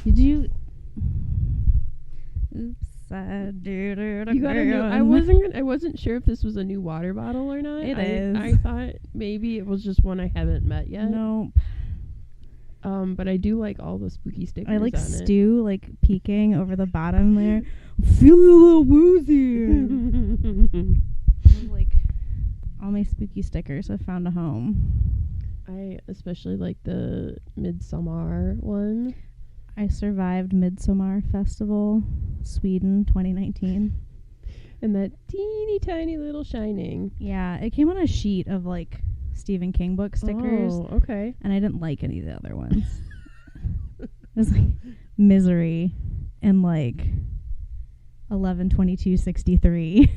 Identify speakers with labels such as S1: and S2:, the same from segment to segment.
S1: Did you? Oops, I did it again.
S2: You got a new, I wasn't sure if this was a new water bottle or not.
S1: It is.
S2: I thought maybe it was just one I haven't met yet.
S1: Nope.
S2: But I do like all the spooky stickers.
S1: I like
S2: on
S1: Stu like peeking over the bottom there. I'm feeling a little woozy. Like all my spooky stickers have found a home.
S2: I especially like the Midsommar one.
S1: I survived Midsommar Festival, Sweden, 2019.
S2: And that teeny tiny little Shining.
S1: Yeah, it came on a sheet of like Stephen King book stickers.
S2: Oh, okay.
S1: And I didn't like any of the other ones. It was like Misery and like 11/22/63.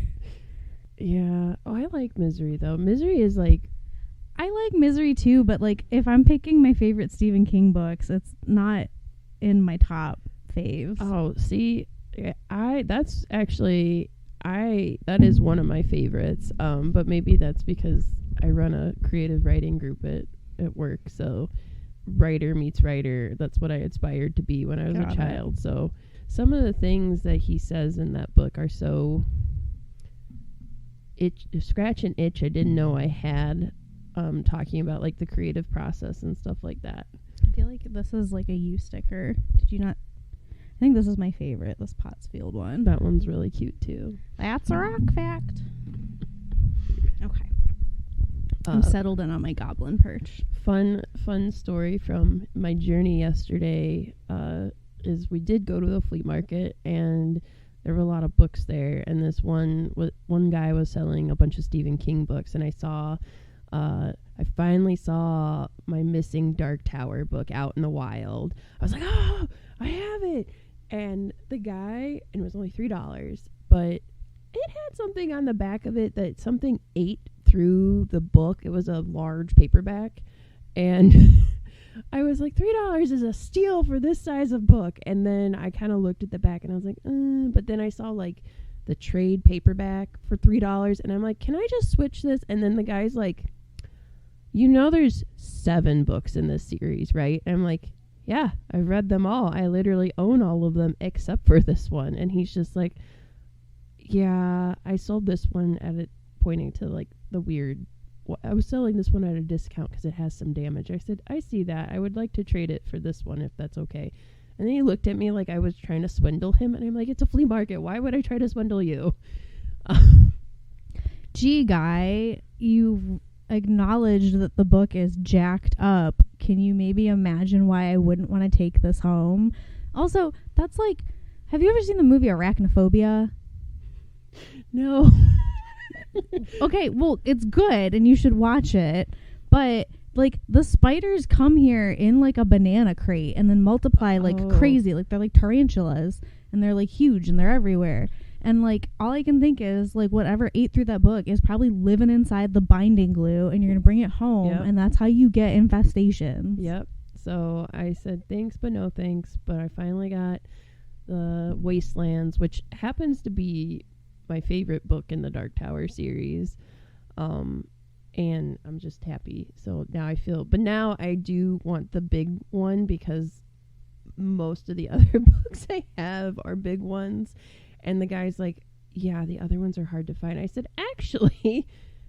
S2: Yeah. Oh, I like Misery though. Misery is like,
S1: I like Misery too, but like if I'm picking my favorite Stephen King books, it's not in my top faves.
S2: oh, see, that is one of my favorites. But maybe that's because I run a creative writing group at work, so writer meets writer. That's what I aspired to be when I was a child. So some of the things that he says in that book are so scratch an itch I didn't know I had, talking about like the creative process and stuff like that.
S1: I feel like this is like a you sticker. Did you not? I think this is my favorite, this Pottsfield one.
S2: That one's really cute too.
S1: That's a rock fact. Okay. I'm settled in on my goblin perch.
S2: Fun story from my journey yesterday is we did go to the flea market and there were a lot of books there, and this one guy was selling a bunch of Stephen King books, and I finally saw my Missing Dark Tower book out in the wild. I was like, oh, I have it. And the guy, and it was only $3, but it had something on the back of it that something ate through the book. It was a large paperback. And I was like, $3 is a steal for this size of book. And then I kind of looked at the back and I was like, but then I saw like the trade paperback for $3. And I'm like, can I just switch this? And then the guy's like, there's 7 books in this series, right? And I'm like, yeah, I've read them all. I literally own all of them except for this one. And he's just like, yeah, I sold this one at it, pointing to like the weird. I was selling this one at a discount because it has some damage. I said, I see that. I would like to trade it for this one if that's okay. And then he looked at me like I was trying to swindle him. And I'm like, it's a flea market. Why would I try to swindle you?
S1: Gee, guy, you acknowledged that the book is jacked up. Can you maybe imagine why I wouldn't want to take this home? Also, that's like, have you ever seen the movie Arachnophobia?
S2: No.
S1: Okay, well, it's good and you should watch it, but like the spiders come here in like a banana crate and then multiply like crazy. Like they're like tarantulas and they're like huge and they're everywhere. And like all I can think is like whatever ate through that book is probably living inside the binding glue, and you're going to bring it home, and that's how you get infestations.
S2: Yep. So I said thanks but no thanks, but I finally got the Wastelands, which happens to be my favorite book in the Dark Tower series. And I'm just happy. So now now I do want the big one because most of the other books I have are big ones. And the guy's like, yeah, the other ones are hard to find. I said, actually,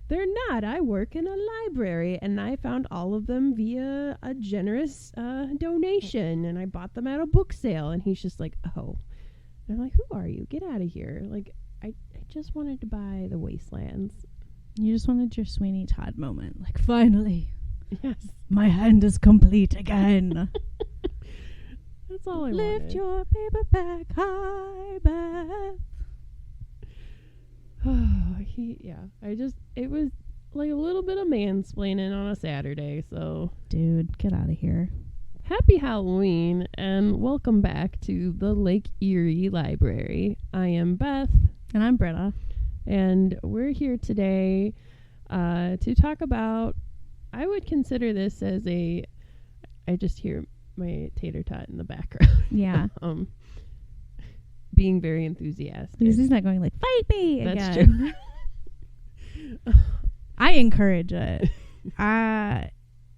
S2: they're not. I work in a library and I found all of them via a generous donation, and I bought them at a book sale. And he's just like, oh. And I'm like, who are you? Get out of here. Like, I just wanted to buy the Wastelands.
S1: You just wanted your Sweeney Todd moment. Like, finally.
S2: Yes.
S1: My hand is complete again.
S2: That's all I
S1: wanted. Lift your paperback high, Beth.
S2: It was like a little bit of mansplaining on a Saturday, so.
S1: Dude, get out of here.
S2: Happy Halloween, and welcome back to the Lake Erie Library. I am Beth.
S1: And I'm Britta.
S2: And we're here today to talk about, I would consider this as I just hear my tater tot in the background.
S1: Yeah.
S2: Being very enthusiastic.
S1: Because he's not going like, fight me again.
S2: That's true.
S1: I encourage it.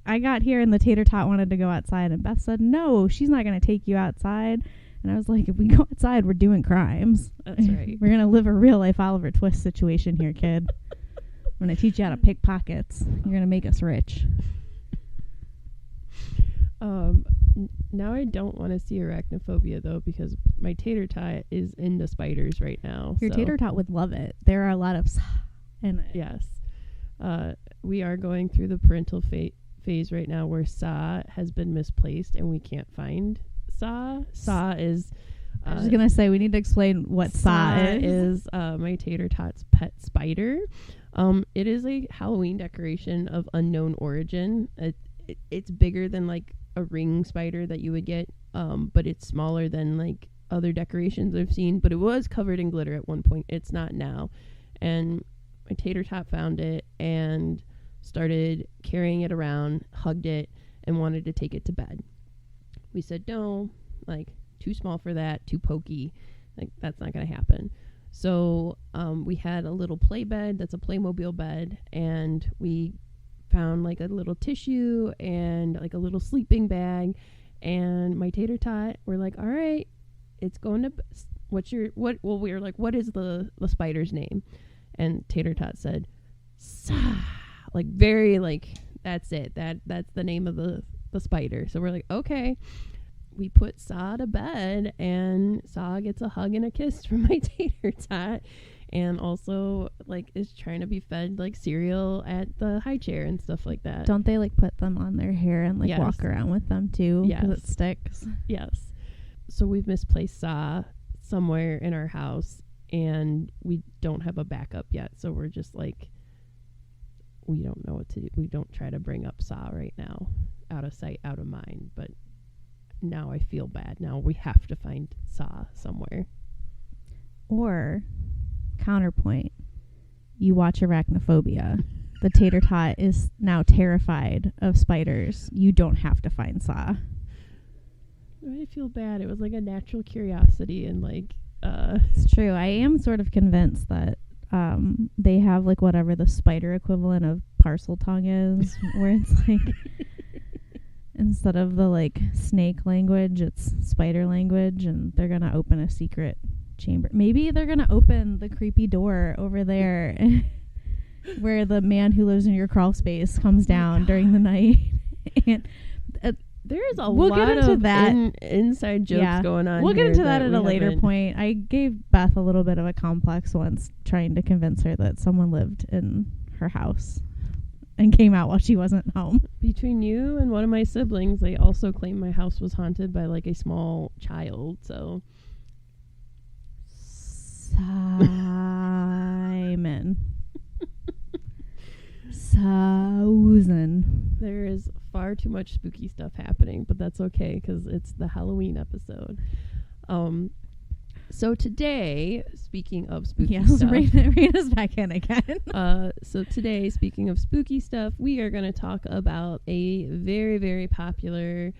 S1: I got here and the tater tot wanted to go outside, and Beth said, no, she's not going to take you outside. And I was like, if we go outside, we're doing crimes.
S2: That's right.
S1: We're going to live a real life Oliver Twist situation here, kid. I'm going to teach you how to pick pockets. You're going to make us rich.
S2: Now I don't want to see arachnophobia, though, because my tater tot is into spiders right now.
S1: Your tater tot would love it. There are a lot of in it.
S2: Yes. We are going through the parental phase right now where Sa has been misplaced and we can't find Sa. Sa is...
S1: I was going to say, we need to explain what Sa is.
S2: My tater tot's pet spider. It is a Halloween decoration of unknown origin. It's bigger than like a ring spider that you would get, but it's smaller than like other decorations I've seen. But it was covered in glitter at one point. It's not now. And my tater tot found it and started carrying it around, hugged it, and wanted to take it to bed. We said, no, like, too small for that, too pokey. Like, that's not going to happen. So we had a little play bed that's a Playmobil bed, and we found like a little tissue and like a little sleeping bag, and my tater tot were like, all right, it's going to we were like, what is the spider's name? And tater tot said Sa, like very like that's it, that's the name of the spider. So we're like, okay. We put Sa to bed, and Sa gets a hug and a kiss from my tater tot, and also like is trying to be fed like cereal at the high chair and stuff like that.
S1: Don't they like put them on their hair and like walk around with them too?
S2: Yes.
S1: Because it sticks.
S2: Yes. So we've misplaced Sa somewhere in our house, and we don't have a backup yet. So we're just like, we don't know what to do. We don't try to bring up Sa right now. Out of sight, out of mind. But now I feel bad. Now we have to find Sa somewhere.
S1: Or, counterpoint, you watch Arachnophobia. The tater tot is now terrified of spiders. You don't have to find Sa.
S2: I feel bad. It was like a natural curiosity, and like
S1: it's true. I am sort of convinced that they have like whatever the spider equivalent of parcel tongue is, where it's like instead of the like snake language, it's spider language, and they're gonna open a secret chamber. Maybe they're gonna open the creepy door over there where the man who lives in your crawl space comes down during the night. And
S2: there's a
S1: we'll
S2: lot
S1: get into
S2: of
S1: that.
S2: Inside jokes going on.
S1: We'll get into that at a later
S2: haven't.
S1: point. I gave Beth a little bit of a complex once, trying to convince her that someone lived in her house and came out while she wasn't home.
S2: Between you and one of my siblings, they also claimed my house was haunted by like a small child. So
S1: Simon. Susan.
S2: There is far too much spooky stuff happening, but that's okay because it's the Halloween episode. So today, speaking of spooky stuff,
S1: rein us back in again.
S2: So today, speaking of spooky stuff, we are going to talk about a very, very popular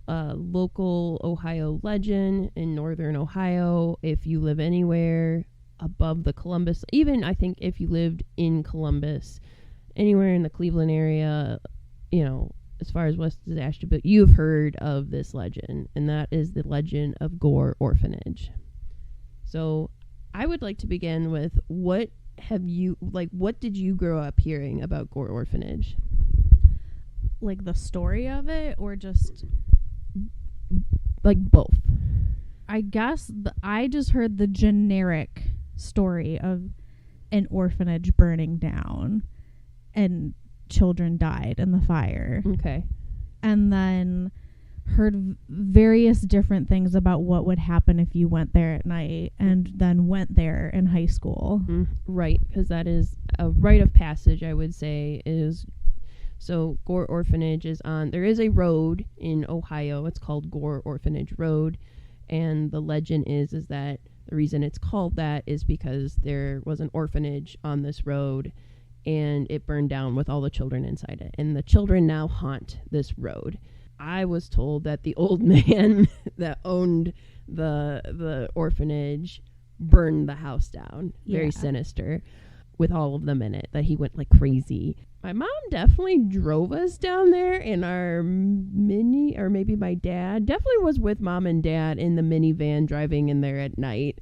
S2: local Ohio legend in northern Ohio. If you live anywhere above the Columbus, even I think if you lived in Columbus, anywhere in the Cleveland area, you know, as far as west as Ashtabula, you've heard of this legend, and that is the legend of Gore Orphanage. So I would like to begin with, what did you grow up hearing about Gore Orphanage?
S1: Like the story of it, or just
S2: like both?
S1: I guess I just heard the generic story of an orphanage burning down and children died in the fire.
S2: Okay.
S1: And then heard various different things about what would happen if you went there at night, and then went there in high school.
S2: Right, because that is a rite of passage, I would say. So Gore Orphanage is there is a road in Ohio. It's called Gore Orphanage Road, and the legend is that the reason it's called that is because there was an orphanage on this road, and it burned down with all the children inside it, and the children now haunt this road. I was told that the old man that owned the orphanage burned the house down. Very sinister, with all of them in it, that he went like crazy. My mom definitely drove us down there in our mini, or maybe my dad definitely was with mom and dad in the minivan driving in there at night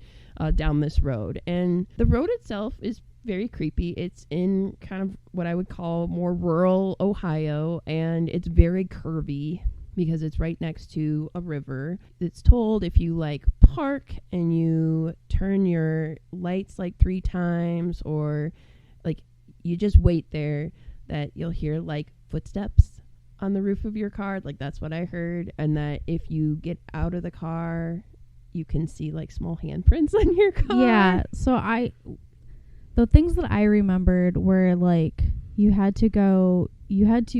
S2: down this road. And the road itself is very creepy. It's in kind of what I would call more rural Ohio, and it's very curvy because it's right next to a river. It's told if you like park and you turn your lights like 3 times, or like you just wait there, that you'll hear like footsteps on the roof of your car. Like that's what I heard. And that if you get out of the car, you can see like small handprints on your car.
S1: Yeah. So the things that I remembered were like you had to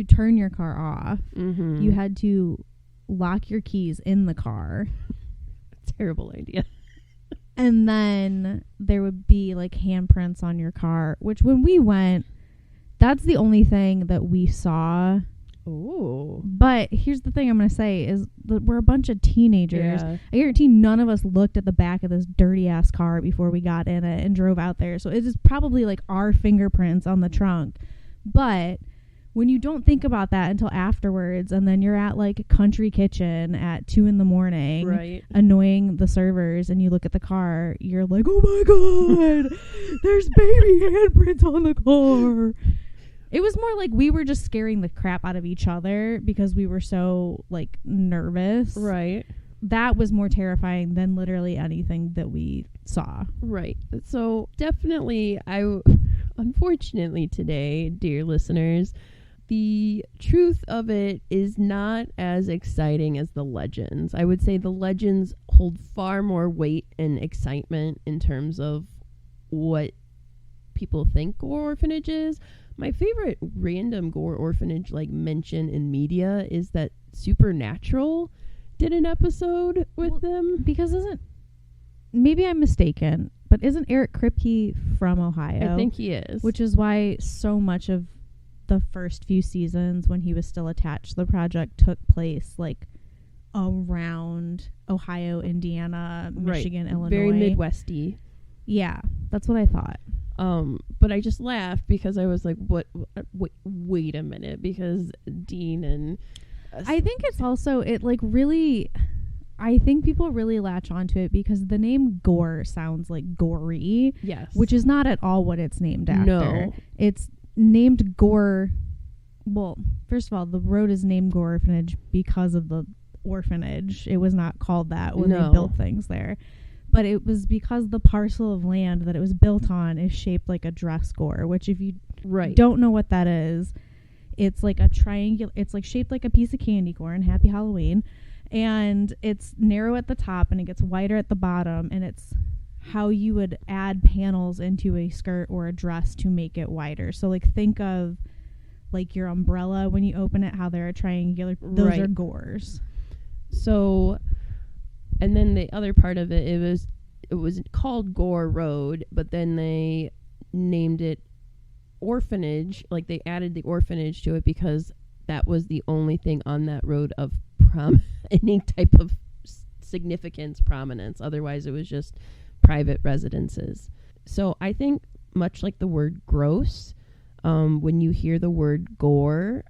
S1: turn your car off.
S2: Mm-hmm.
S1: You had to lock your keys in the car.
S2: Terrible idea.
S1: And then there would be like handprints on your car, which when we went, that's the only thing that we saw.
S2: Oh.
S1: But here's the thing I'm going to say is that we're a bunch of teenagers.
S2: Yeah.
S1: I guarantee none of us looked at the back of this dirty ass car before we got in it and drove out there. So it is probably like our fingerprints on the trunk. But when you don't think about that until afterwards, and then you're at like Country Kitchen at 2 a.m,
S2: right,
S1: annoying the servers, and you look at the car, you're like, oh my God, there's baby handprints on the car. It was more like we were just scaring the crap out of each other because we were so like nervous.
S2: Right.
S1: That was more terrifying than literally anything that we saw.
S2: Right. So definitely, unfortunately today, dear listeners, the truth of it is not as exciting as the legends. I would say the legends hold far more weight and excitement in terms of what people think Gore Orphanage is. My favorite random Gore Orphanage like mention in media is that Supernatural did an episode with them.
S1: Because maybe I'm mistaken, but isn't Eric Kripke from Ohio?
S2: I think he is.
S1: Which is why so much of the first few seasons when he was still attached to the project took place like around Ohio, Indiana, Michigan, Illinois.
S2: Very Midwesty.
S1: Yeah, that's what I thought.
S2: But I just laughed because I was like, wait a minute, because Dean and
S1: I think it's also I think people really latch onto it because the name Gore sounds like gory.
S2: Yes.
S1: Which is not at all what it's named after.
S2: No.
S1: It's named Gore. Well, first of all, the road is named Gore Orphanage because of the orphanage. It was not called that when they built things there. But it was because the parcel of land that it was built on is shaped like a dress gore, which if you don't know what that is, it's like a triangular, it's like shaped like a piece of candy corn. Happy Halloween. And it's narrow at the top and it gets wider at the bottom, and it's how you would add panels into a skirt or a dress to make it wider. So like think of like your umbrella when you open it, how they're a triangular, those are gores.
S2: So, and then the other part of it, it was called Gore Road, but then they named it Orphanage, like they added the orphanage to it because that was the only thing on that road of any type of significance, prominence. Otherwise, it was just private residences. So I think much like the word gross, when you hear the word gore,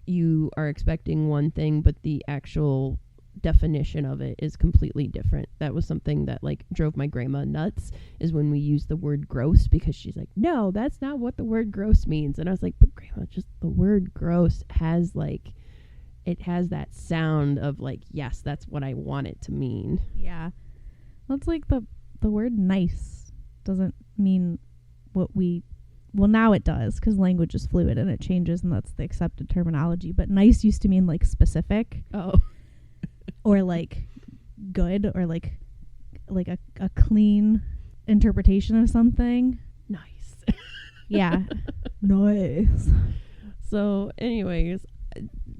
S2: you are expecting one thing, but the actual definition of it is completely different. That was something that like drove my grandma nuts, is when we use the word gross, because she's like, no, that's not what the word gross means. And I was like, but grandma, just the word gross has like, it has that sound of like, yes, that's what I want it to mean.
S1: Yeah. That's like the word nice doesn't mean what well, now it does, because language is fluid and it changes, and that's the accepted terminology. But nice used to mean like specific.
S2: Oh.
S1: Or like good, or like a clean interpretation of something.
S2: Nice.
S1: Yeah. Nice.
S2: So anyways,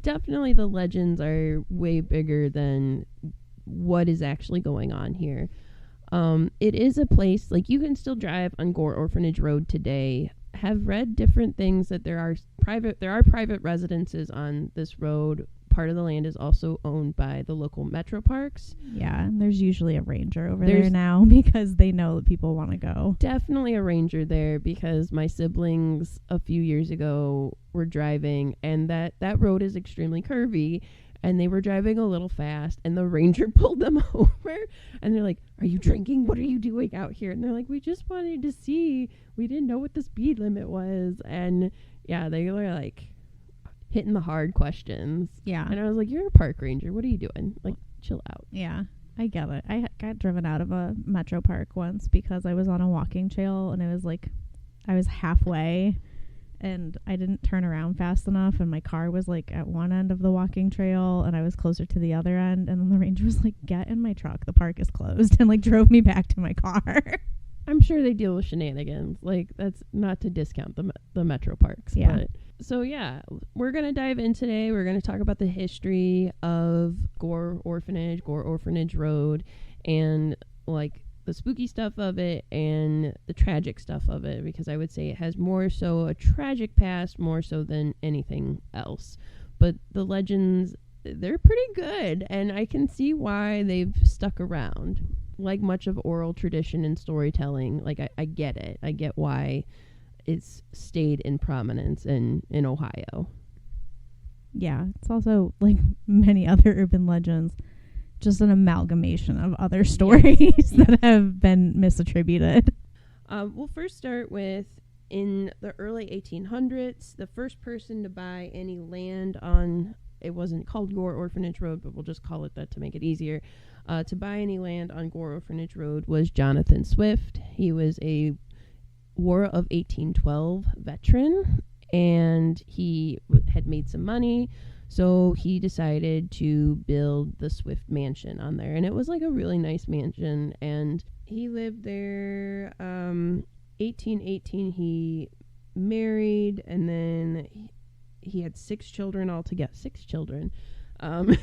S2: definitely the legends are way bigger than what is actually going on here. It is a place, like you can still drive on Gore Orphanage Road today. Have read different things that there are private residences on this road. part of the land is also owned by the local metro parks.
S1: Yeah, and there's usually a ranger over there now because they know that people want to go.
S2: Definitely a ranger there because my siblings a few years ago were driving, and that road is extremely curvy, and they were driving a little fast, and the ranger pulled them over, and they're like, "Are you drinking? What are you doing out here?" And they're like, "We just wanted to see. We didn't know what the speed limit was." And yeah, they were like hitting the hard questions.
S1: Yeah.
S2: And I was like, "You're a park ranger. What are you doing? Like, chill out."
S1: Yeah, I get it. I got driven out of a metro park once because I was on a walking trail, and it was like I was halfway and I didn't turn around fast enough, and my car was like at one end of the walking trail and I was closer to the other end, and then the ranger was like, "Get in my truck, the park is closed," and like drove me back to my car.
S2: I'm sure they deal with shenanigans. Like, that's not to discount the metro parks.
S1: Yeah.
S2: But, so yeah, we're going to dive in today. We're going to talk about the history of Gore Orphanage Road, and like the spooky stuff of it and the tragic stuff of it, because I would say it has more so a tragic past more so than anything else. But the legends, they're pretty good, and I can see why they've stuck around. Like much of oral tradition and storytelling, like I get it. I get why it's stayed in prominence in Ohio.
S1: Yeah, it's also like many other urban legends, just an amalgamation of other stories that have been misattributed.
S2: We'll first start with, in the early 1800s, the first person to buy any land on, it wasn't called Gore Orphanage Road, but we'll just call it that to make it easier. To buy any land on Gore Orphanage Road was Jonathan Swift. He was a War of 1812 veteran, and he had made some money, so he decided to build the Swift Mansion on there. And it was like a really nice mansion, and he lived there. 1818 he married, and then he had 6 children altogether. 6 children.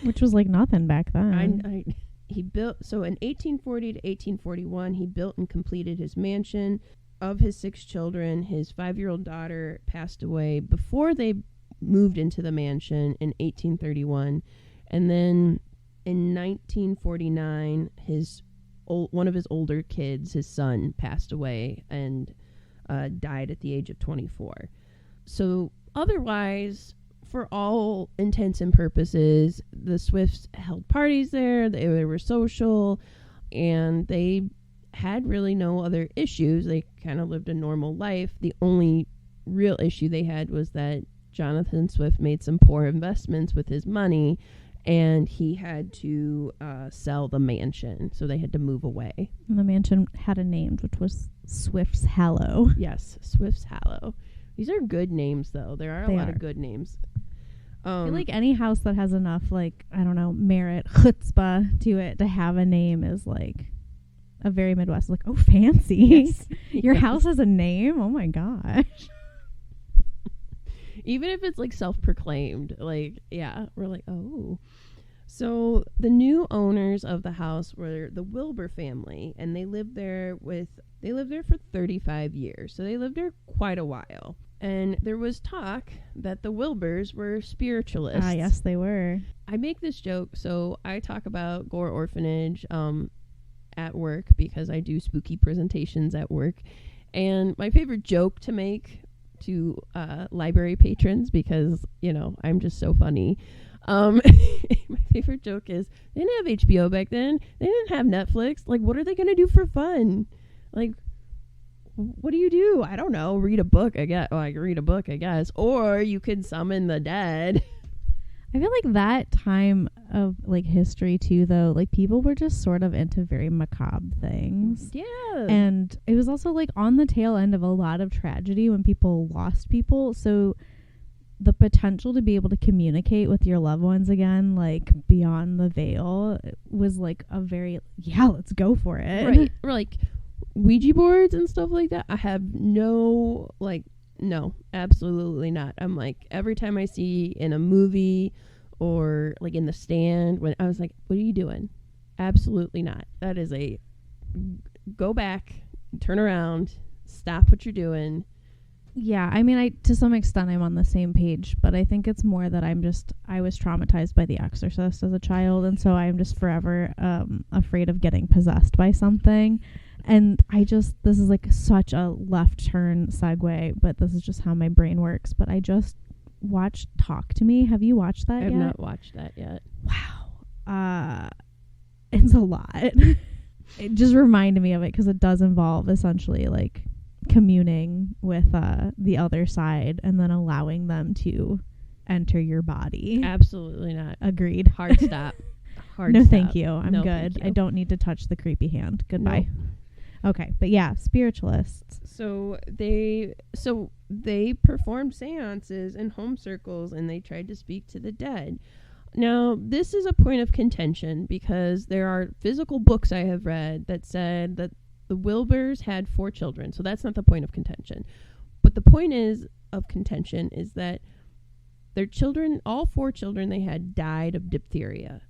S1: Which was like nothing back then.
S2: He built, so in 1840 to 1841, he built and completed his mansion. Of his 6 children, his 5-year-old daughter passed away before they moved into the mansion in 1831. And then in 1949, one of his older kids, his son, passed away and died at the age of 24. So otherwise, for all intents and purposes, the Swifts held parties there. They were social, and they had really no other issues. They kind of lived a normal life. The only real issue they had was that Jonathan Swift made some poor investments with his money, and he had to sell the mansion, so they had to move away. And the mansion had a name, which was Swift's Hallow. Yes, Swift's Hallow. These are good names, though. There are a lot of good names. I feel like any house that has enough, like, I don't know, merit, chutzpah to it to have a name is like a very Midwest, like, oh, fancy. Yes. Your house has a name? Oh my gosh. Even if it's like self-proclaimed, like, yeah, we're like, oh. So the new owners of the house were the Wilbur family, and they lived there for 35 years. So they lived there quite a while. And there was talk that the Wilburs were spiritualists. Ah, yes, they were. I make this joke, so I talk about Gore Orphanage at work because I do spooky presentations at work. And my favorite joke to make to library patrons, because, you know, I'm just so funny. My favorite joke is, they didn't have HBO back then. They didn't have Netflix. Like, what are they going to do for fun? Like, what do you do? I don't know. Read a book, I guess. Oh, I can read a book, I guess. Or you could summon the dead. I feel like that time of, like, history, too, though, like, people were just sort of into very macabre things. Yeah. And it was also, like, on the tail end of a lot of tragedy when people lost people. So the potential to be able to communicate with your loved ones again, like, beyond the veil, was, like, a very, yeah, let's go for it. Right. Or, like, Ouija boards and stuff like that. I have no, like, no, absolutely not. I'm like, every time I see in a movie or like in The Stand, when I was like, what are you doing? Absolutely not. That is go back, turn around, stop what you're doing.
S1: Yeah, I mean, to some extent I'm on the same page, but I think it's more that I was traumatized by The Exorcist as a child, and so I'm just forever afraid of getting possessed by something. And this is like such a left turn segue, but this is just how my brain works. But I just watched Talk to Me. Have you watched that yet?
S2: I have not watched that yet.
S1: Wow. It's a lot. It just reminded me of it because it does involve essentially like communing with the other side and then allowing them to enter your body.
S2: Absolutely not.
S1: Agreed.
S2: Hard stop.
S1: No,
S2: stop.
S1: thank you. I'm
S2: No,
S1: good.
S2: thank you.
S1: I don't need to touch the creepy hand. Goodbye.
S2: No.
S1: Okay, but yeah, spiritualists.
S2: So they performed seances in home circles and they tried to speak to the dead. Now, this is a point of contention because there are physical books I have read that said that the Wilburs had 4 children. So that's not the point of contention. But the point of contention is that their children, all 4 children they had, died of diphtheria.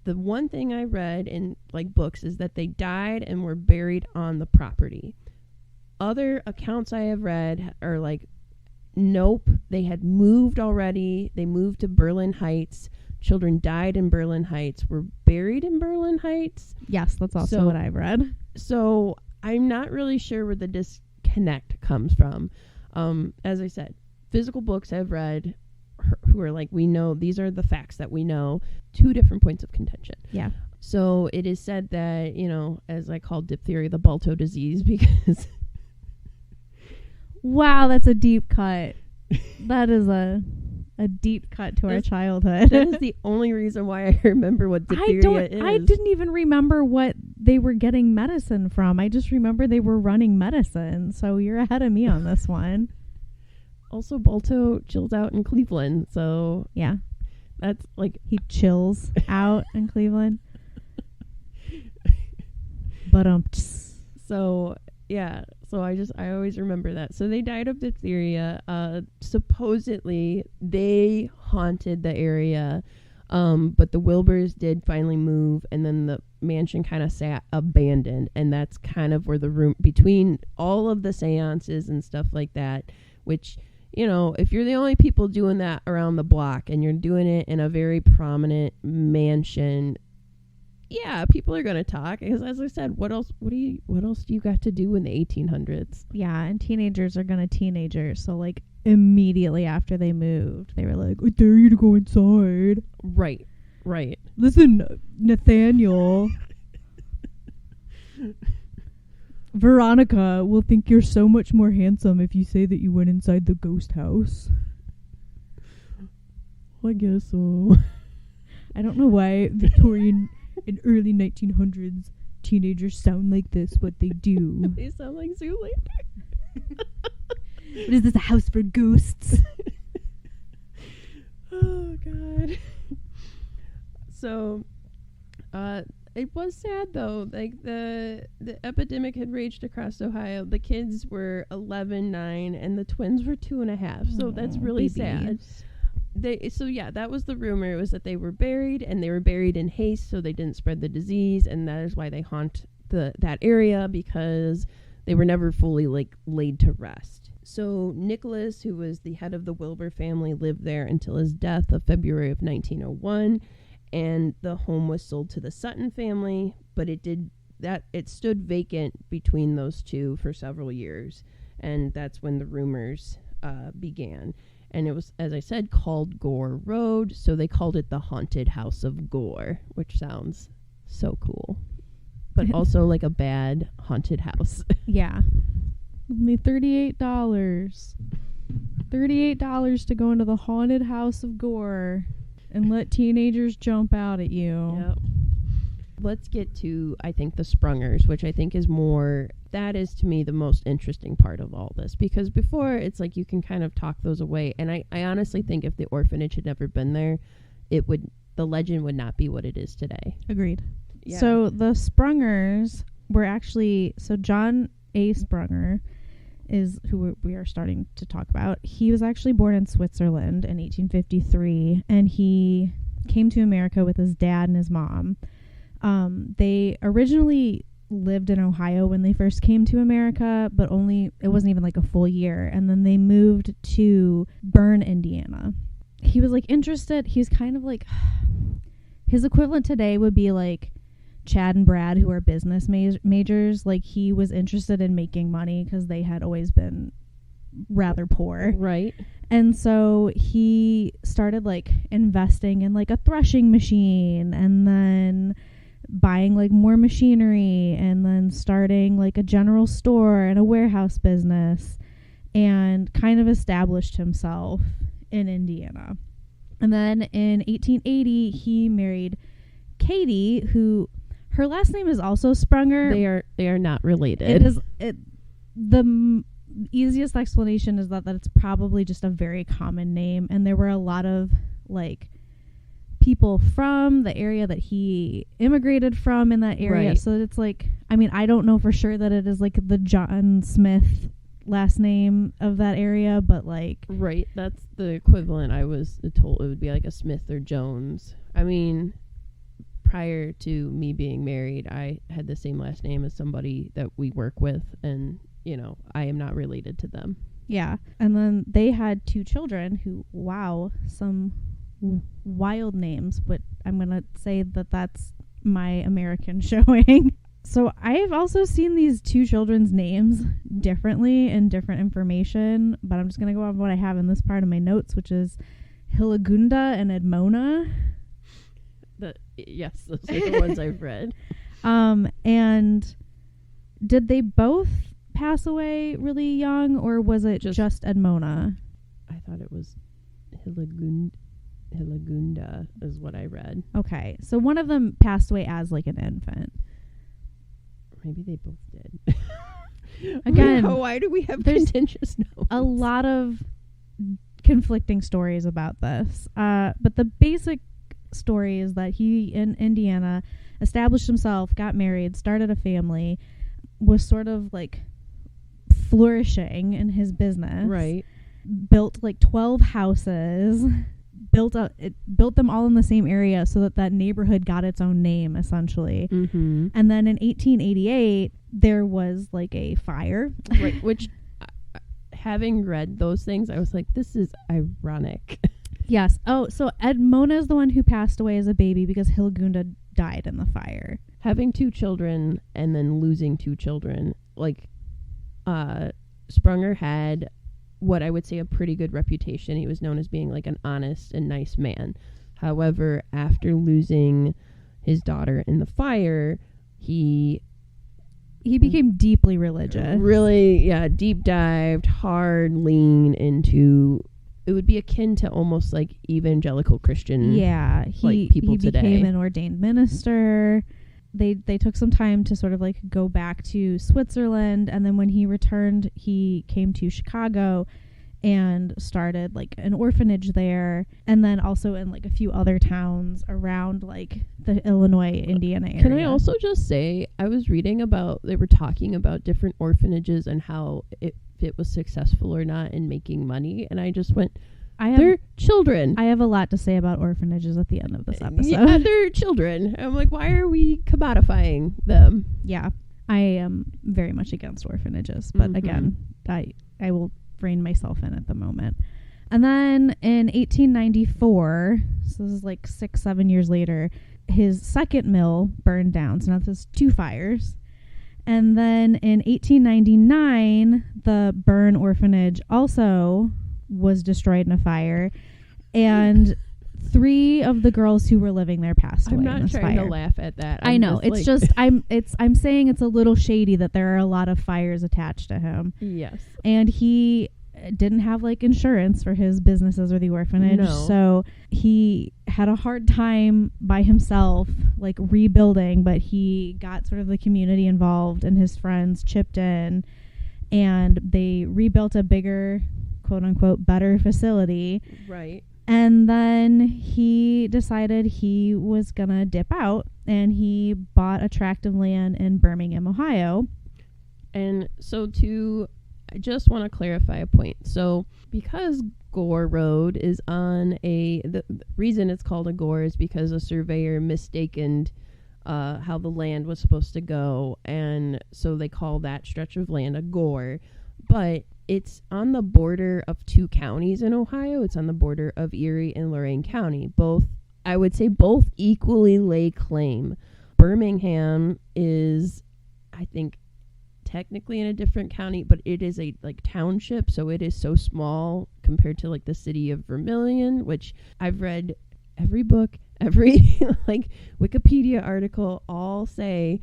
S2: The one thing I read in like books is that they died and were buried on the property. Other accounts I have read are like, nope, they had moved already. They moved to Berlin Heights. Children died in Berlin Heights, were buried in Berlin Heights.
S1: Yes, that's also what I've read.
S2: So I'm not really sure where the disconnect comes from. As I said, physical books I've read who are like, we know these are the facts that we know. 2 different points of contention.
S1: Yeah.
S2: So it is said that, you know, as I call diphtheria, the Balto disease, because
S1: wow, that's a deep cut. That is a deep cut to our childhood.
S2: That is the only reason why I remember what diphtheria is.
S1: I didn't even remember what they were getting medicine from. I just remember they were running medicine. So you're ahead of me on this one.
S2: Also, Balto chills out in Cleveland. So
S1: yeah,
S2: that's like
S1: he chills out in Cleveland. But
S2: so yeah. So I always remember that. So they died of diphtheria. Supposedly they haunted the area, but the Wilburs did finally move, and then the mansion kind of sat abandoned, and that's kind of where the room between all of the seances and stuff like that. Which, you know, if you're the only people doing that around the block, and you're doing it in a very prominent mansion, yeah, people are going to talk because, as I said, what else do you got to do in the 1800s?
S1: Yeah, and teenagers are going to teenagers. So, like, immediately after they moved, they were like, I dare you to go inside.
S2: Right.
S1: Listen, Nathaniel. Veronica will think you're so much more handsome if you say that you went inside the ghost house.
S2: Well, I guess so.
S1: I don't know why Victorian and early 1900s teenagers sound like this, but they do.
S2: They sound like Zoolander.
S1: What is this, a house for ghosts?
S2: Oh, God. So, it was sad, though. Like, the epidemic had raged across Ohio. The kids were 11, 9, and the twins were 2.5. So that's really sad. That was the rumor. It was that they were buried, and they were buried in haste so they didn't spread the disease, and that is why they haunt that area, because they were never fully laid to rest. So Nicholas, who was the head of the Wilbur family, lived there until his death of February of 1901, and the home was sold to the Sutton family, but it stood vacant between those two for several years, and that's when the rumors began. And it was, as I said, called Gore Road, so they called it the Haunted House of Gore, which sounds so cool, but also like a bad haunted house.
S1: Yeah. Only $38. $38 to go into the Haunted House of Gore and let teenagers jump out at you.
S2: Yep. Let's get to, I think, the Sprungers, which I think is that is to me the most interesting part of all this, because before it's like you can kind of talk those away, and I honestly think if the orphanage had never been there, the legend would not be what it is today.
S1: Agreed.
S2: Yeah.
S1: So the Sprungers were actually, John A. Sprunger is who we are starting to talk about. He was actually born in Switzerland in 1853, and he came to America with his dad and his mom. They originally lived in Ohio when they first came to America, but it wasn't even like a full year. And then they moved to Bern, Indiana. He was like interested. He was kind of like, his equivalent today would be like Chad and Brad, who are business majors. Like, he was interested in making money because they had always been rather poor.
S2: Right.
S1: And so he started like investing in like a threshing machine, and then buying like more machinery, and then starting like a general store and a warehouse business, and kind of established himself in Indiana. And then in 1880 he married Katie, who her last name is also Sprunger.
S2: They are not related.
S1: The easiest explanation is that it's probably just a very common name, and there were a lot of like people from the area that he immigrated from in that area.
S2: Right.
S1: So it's like, I mean, I don't know for sure that it is like the John Smith last name of that area, but like,
S2: right, that's the equivalent. I was told it would be like a Smith or Jones. I mean, prior to me being married, I had the same last name as somebody that we work with, and you know, I am not related to them.
S1: Yeah. And then they had 2 children who, wow, some wild names, but I'm going to say that that's my American showing. So I've also seen these 2 children's names differently in different information, but I'm just going to go on what I have in this part of my notes, which is Hilagunda and Edmona.
S2: Yes, those are the ones I've read.
S1: And did they both pass away really young, or was it just Edmona?
S2: I thought it was Hilagunda is what I read.
S1: Okay, so one of them passed away as like an infant.
S2: Maybe they both did.
S1: Again,
S2: why do we have contentious notes?
S1: A lot of conflicting stories about this, but the basic story is that he in Indiana established himself, got married, started a family, was sort of like flourishing in his business.
S2: Right.
S1: Built like 12 houses, built them all in the same area so that neighborhood got its own name, essentially.
S2: Mm-hmm.
S1: And then in 1888 there was like a fire.
S2: Right, which having read those things, I was like, this is ironic.
S1: Yes. Oh, so Edmona is the one who passed away as a baby because Hilagunda died in the fire.
S2: Having 2 children and then losing 2 children, like, Sprunger had what I would say a pretty good reputation. He was known as being like an honest and nice man. However, after losing his daughter in the fire, he
S1: became deeply religious.
S2: Really, deep dived, hard lean into, it would be akin to almost like evangelical Christian.
S1: Yeah,
S2: people today.
S1: He became an ordained minister. They took some time to sort of like go back to Switzerland, and then when he returned, he came to Chicago and started like an orphanage there, and then also in like a few other towns around like the Illinois, Indiana area.
S2: Can I also just say, I was reading about, they were talking about different orphanages and how it was successful or not in making money, and I just went, they're children.
S1: I have a lot to say about orphanages at the end of this episode.
S2: Yeah, they're children. I'm like, why are we commodifying them?
S1: Yeah, I am very much against orphanages, but again, I will rein myself in at the moment. And then in 1894, so this is like 6-7 years later, his second mill burned down. So now this is 2 fires. And then in 1899, the Bern Orphanage also was destroyed in a fire, and 3 of the girls who were living there passed away.
S2: I'm not trying to laugh at that.
S1: I know, it's just I'm saying it's a little shady that there are a lot of fires attached to him.
S2: Yes,
S1: and he didn't have like insurance for his businesses or the orphanage, so he had a hard time by himself like rebuilding, but he got sort of the community involved and his friends chipped in, and they rebuilt a bigger, quote unquote, better facility.
S2: Right.
S1: And then he decided he was gonna dip out, and he bought a tract of land in Birmingham, Ohio.
S2: And so I just want to clarify a point. So because Gore Road is on the reason it's called a gore is because a surveyor mistakened how the land was supposed to go, and so they call that stretch of land a gore. But it's on the border of two counties in Ohio. It's on the border of Erie and Lorain County. Both, I would say, both equally lay claim. Birmingham is, I think, technically in a different county, but it is a like township, so it is so small compared to like the city of Vermilion, which I've read every book, every like Wikipedia article, all say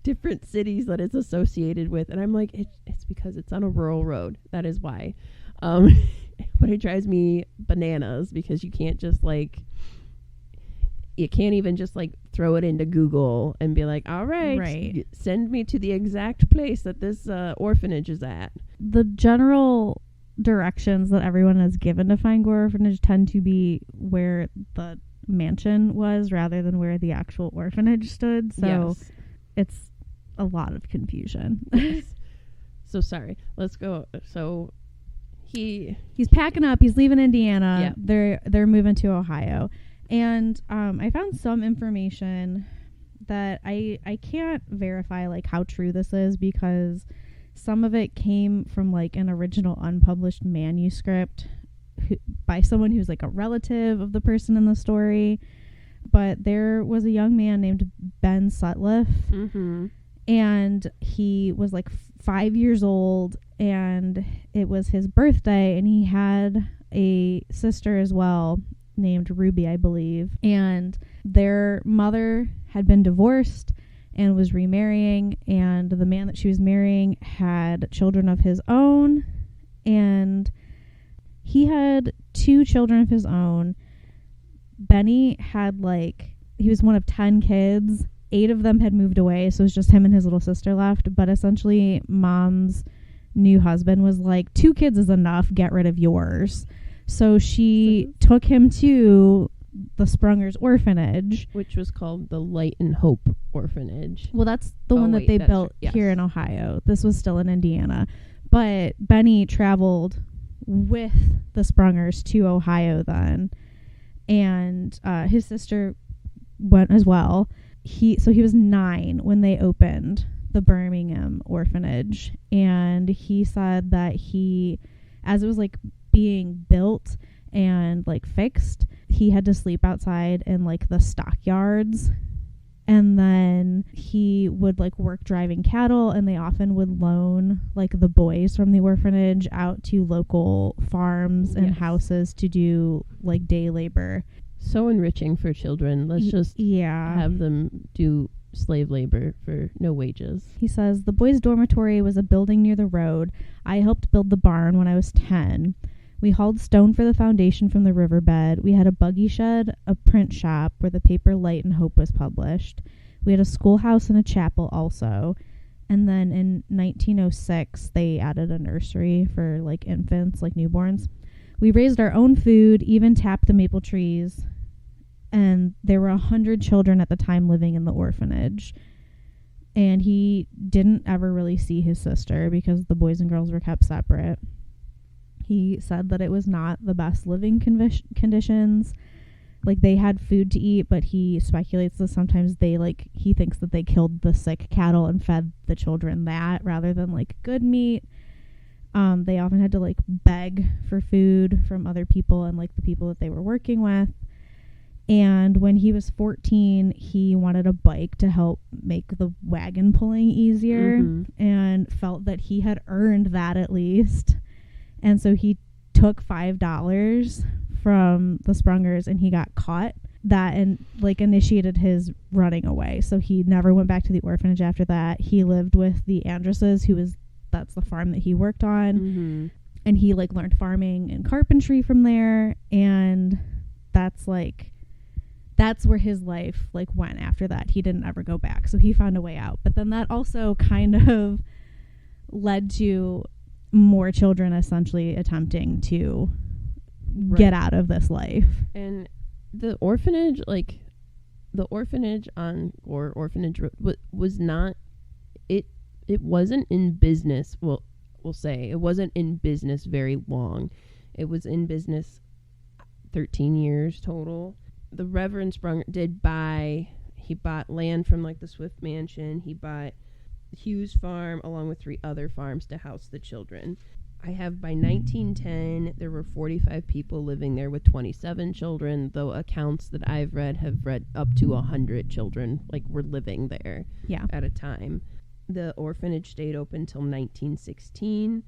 S2: different cities that it's associated with, and I'm like, it's because it's on a rural road. That is why. But it drives me bananas because you can't even just like throw it into Google and be like, all right, send me to the exact place that this orphanage is at.
S1: The general directions that everyone is given to find Gore Orphanage tend to be where the mansion was rather than where the actual orphanage stood. So it's a lot of confusion.
S2: Yes. So sorry. Let's go. So he's
S1: packing up. He's leaving Indiana. Yep. They're moving to Ohio. And I found some information that I can't verify like how true this is, because some of it came from like an original unpublished manuscript by someone who's like a relative of the person in the story. But there was a young man named Ben Sutliff, and he was like 5 years old, and it was his birthday, and he had a sister as well named Ruby, I believe, and their mother had been divorced and was remarrying, and the man that she was marrying had children of his own, and he had 2 children of his own. Benny had he was one of 10 kids. 8 of them had moved away, so it was just him and his little sister left, but essentially mom's new husband was like, 2 kids is enough, get rid of yours. So she took him to the Sprungers Orphanage,
S2: which was called the Light and Hope Orphanage.
S1: Well, that's the one that they built here in Ohio. This was still in Indiana. But Benny traveled with the Sprungers to Ohio then, and his sister went as well. He was 9 when they opened the Birmingham orphanage, and he said that as it was being built and fixed, he had to sleep outside in the stockyards, and then he would work driving cattle, and they often would loan the boys from the orphanage out to local farms and houses to do day labor.
S2: So enriching for children. Let's just have them do slave labor for no wages.
S1: He says, the boys' dormitory was a building near the road. I helped build the barn when I was 10. We hauled stone for the foundation from the riverbed. We had a buggy shed, a print shop where the paper Light and Hope was published. We had a schoolhouse and a chapel also. And then in 1906, they added a nursery for infants, newborns. We raised our own food, even tapped the maple trees. And there were 100 children at the time living in the orphanage. And he didn't ever really see his sister because the boys and girls were kept separate. He said that it was not the best living conditions. They had food to eat, but he speculates that sometimes he thinks that they killed the sick cattle and fed the children that rather than good meat. They often had to beg for food from other people and the people that they were working with. And when he was 14, he wanted a bike to help make the wagon pulling easier, and felt that he had earned that at least. And so he took $5 from the Sprungers, and he got caught. That and initiated his running away. So he never went back to the orphanage after that. He lived with the Andresses, that's the farm that he worked on. And he learned farming and carpentry from there. And that's where his life went after that. He didn't ever go back. So he found a way out. But then that also kind of led to more children essentially attempting to get out of this life. And
S2: the orphanage, the orphanage on Gore Orphanage was not, it wasn't in business. Well, we'll say it wasn't in business very long. It was in business 13 years total. The Reverend Sprunger did buy, He bought land from like the Swift Mansion. He bought Hughes Farm along with 3 other farms to house the children. I have by 1910 there were 45 people living there with 27 children, though accounts that I've read have read up to 100 children like were living there at a time. The orphanage stayed open till 1916.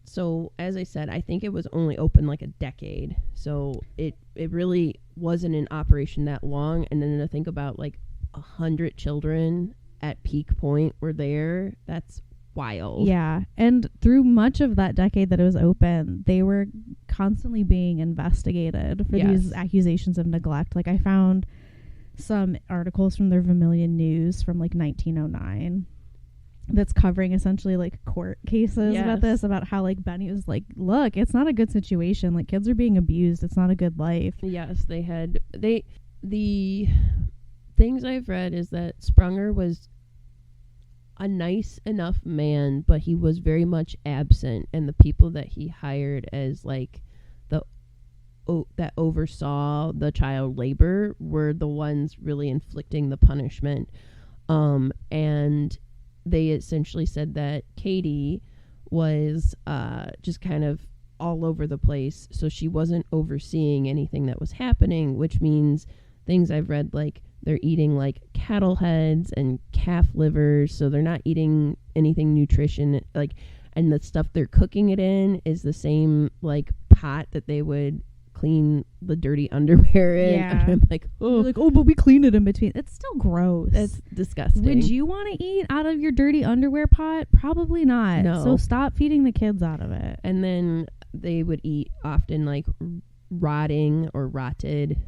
S2: So as I said, I think it was only open like a decade. So it really wasn't in operation that long. And then to think about like 100 children at peak point were there, that's wild.
S1: Yeah. And through much of that decade that it was open, they were constantly being investigated for these accusations of neglect. Like I found some articles from their Vermilion News from like 1909 that's covering essentially like court cases about this, about how like Benny was like, look, it's not a good situation. Like kids are being abused. It's not a good life.
S2: Yes, the things I've read is that Sprunger was a nice enough man, but he was very much absent, and the people that he hired as like that oversaw the child labor were the ones really inflicting the punishment. And they essentially said that Katie was just kind of all over the place, so she wasn't overseeing anything that was happening, which means things I've read like they're eating like cattle heads and calf livers, so they're not eating anything nutrition, like, and the stuff they're cooking it in is the same like pot that they would clean the dirty underwear in.
S1: Yeah.
S2: And I'm like,
S1: but we clean it in between. It's still gross.
S2: That's disgusting.
S1: Would you want to eat out of your dirty underwear pot? Probably not.
S2: No.
S1: So stop feeding the kids out of it.
S2: And then they would eat often like rotting or rotted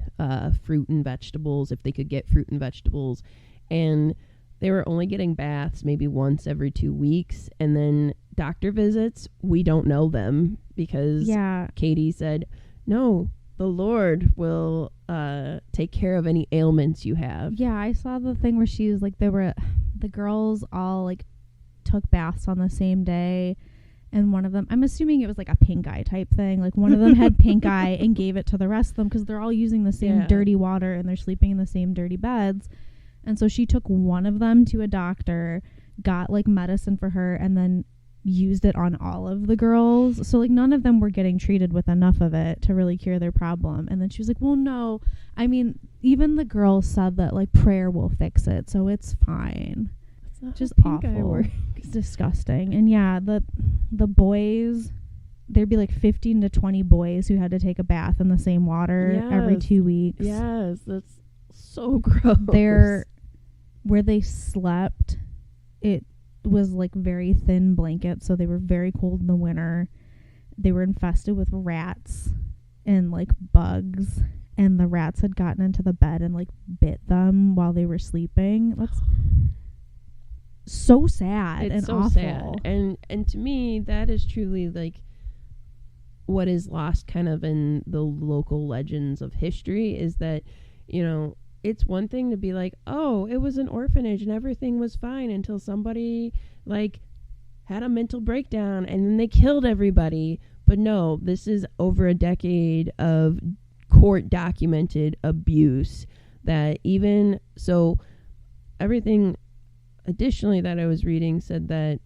S2: fruit and vegetables if they could get fruit and vegetables. And they were only getting baths maybe once every 2 weeks. And then doctor visits, we don't know them because Katie said, no, the Lord will take care of any ailments you have.
S1: Yeah, I saw the thing where she was like, the girls all like took baths on the same day. And one of them, I'm assuming it was like a pink eye type thing. Like one of them had pink eye and gave it to the rest of them because they're all using the same dirty water and they're sleeping in the same dirty beds. And so she took one of them to a doctor, got like medicine for her, and then used it on all of the girls. So like none of them were getting treated with enough of it to really cure their problem. And then she was like, well, no, I mean, even the girls said that like prayer will fix it, so it's fine. Just awful. It's disgusting. And yeah, the boys, there'd be like 15 to 20 boys who had to take a bath in the same water every 2 weeks.
S2: Yes, that's so gross.
S1: Where they slept, it was like very thin blankets, so they were very cold in the winter. They were infested with rats and like bugs, and the rats had gotten into the bed and like bit them while they were sleeping. That's so sad.
S2: It's
S1: and
S2: so
S1: awful.
S2: sad. And to me, that is truly like what is lost kind of in the local legends of history, is that, you know, it's one thing to be like, oh, it was an orphanage and everything was fine until somebody like had a mental breakdown and then they killed everybody. But no, this is over a decade of court documented abuse that even so everything additionally that I was reading said that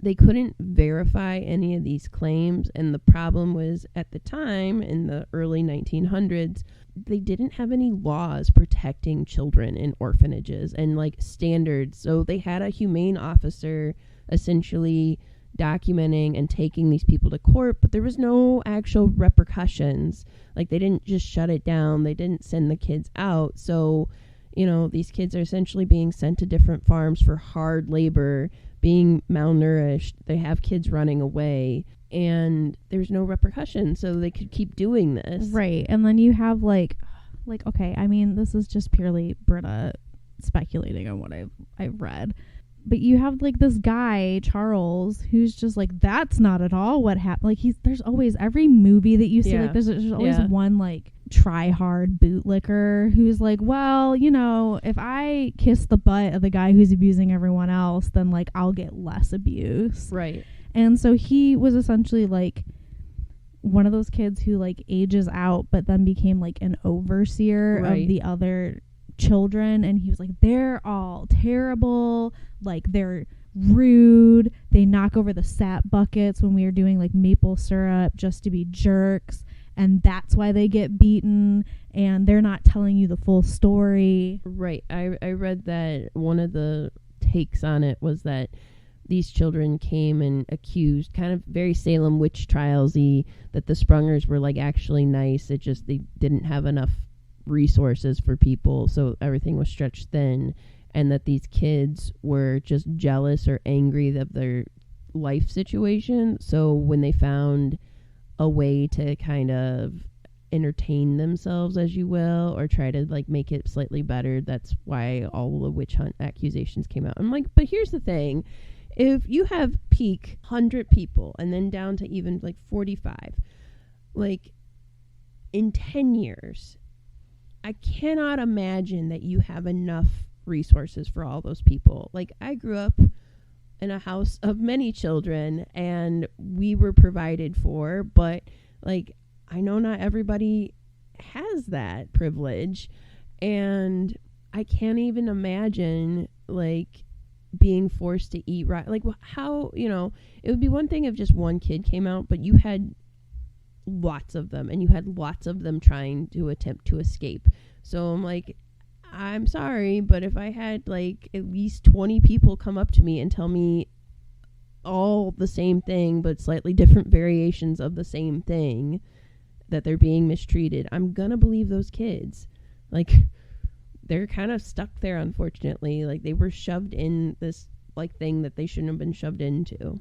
S2: they couldn't verify any of these claims. And the problem was, at the time in the early 1900s, they didn't have any laws protecting children in orphanages and like standards. So they had a humane officer essentially documenting and taking these people to court, but there was no actual repercussions. Like they didn't just shut it down. They didn't send the kids out. So, you know, these kids are essentially being sent to different farms for hard labor, being malnourished. They have kids running away, and there's no repercussion, so they could keep doing this.
S1: Right. And then you have like okay, I mean, this is just purely Britta speculating on what I've read. But you have like this guy, Charles, who's just like, that's not at all what happened. Like there's always, every movie that you see, like there's always one like try hard bootlicker who's like, well, you know, if I kiss the butt of the guy who's abusing everyone else, then like I'll get less abuse.
S2: Right.
S1: And so he was essentially like one of those kids who like ages out, but then became like an overseer of the other children, and he was like, they're all terrible, like they're rude, they knock over the sap buckets when we were doing like maple syrup just to be jerks, and that's why they get beaten, and they're not telling you the full story.
S2: Right. I read that one of the takes on it was that these children came and accused, kind of very Salem witch trials-y, that the Sprungers were like actually nice. It just, they didn't have enough resources for people, so everything was stretched thin, and that these kids were just jealous or angry of their life situation. So when they found a way to kind of entertain themselves, as you will, or try to like make it slightly better, that's why all the witch hunt accusations came out. I'm like, but here's the thing. If you have peak 100 people and then down to even like 45, like in 10 years, I cannot imagine that you have enough resources for all those people. Like, I grew up in a house of many children and we were provided for, but like, I know not everybody has that privilege, and I can't even imagine like being forced to eat right. Like, how, you know, it would be one thing if just one kid came out, but you had lots of them, and you had lots of them trying to attempt to escape. So I'm like, I'm sorry, but if I had like at least 20 people come up to me and tell me all the same thing, but slightly different variations of the same thing, that they're being mistreated, I'm gonna believe those kids. Like, they're kind of stuck there, unfortunately. Like, they were shoved in this like thing that they shouldn't have been shoved into.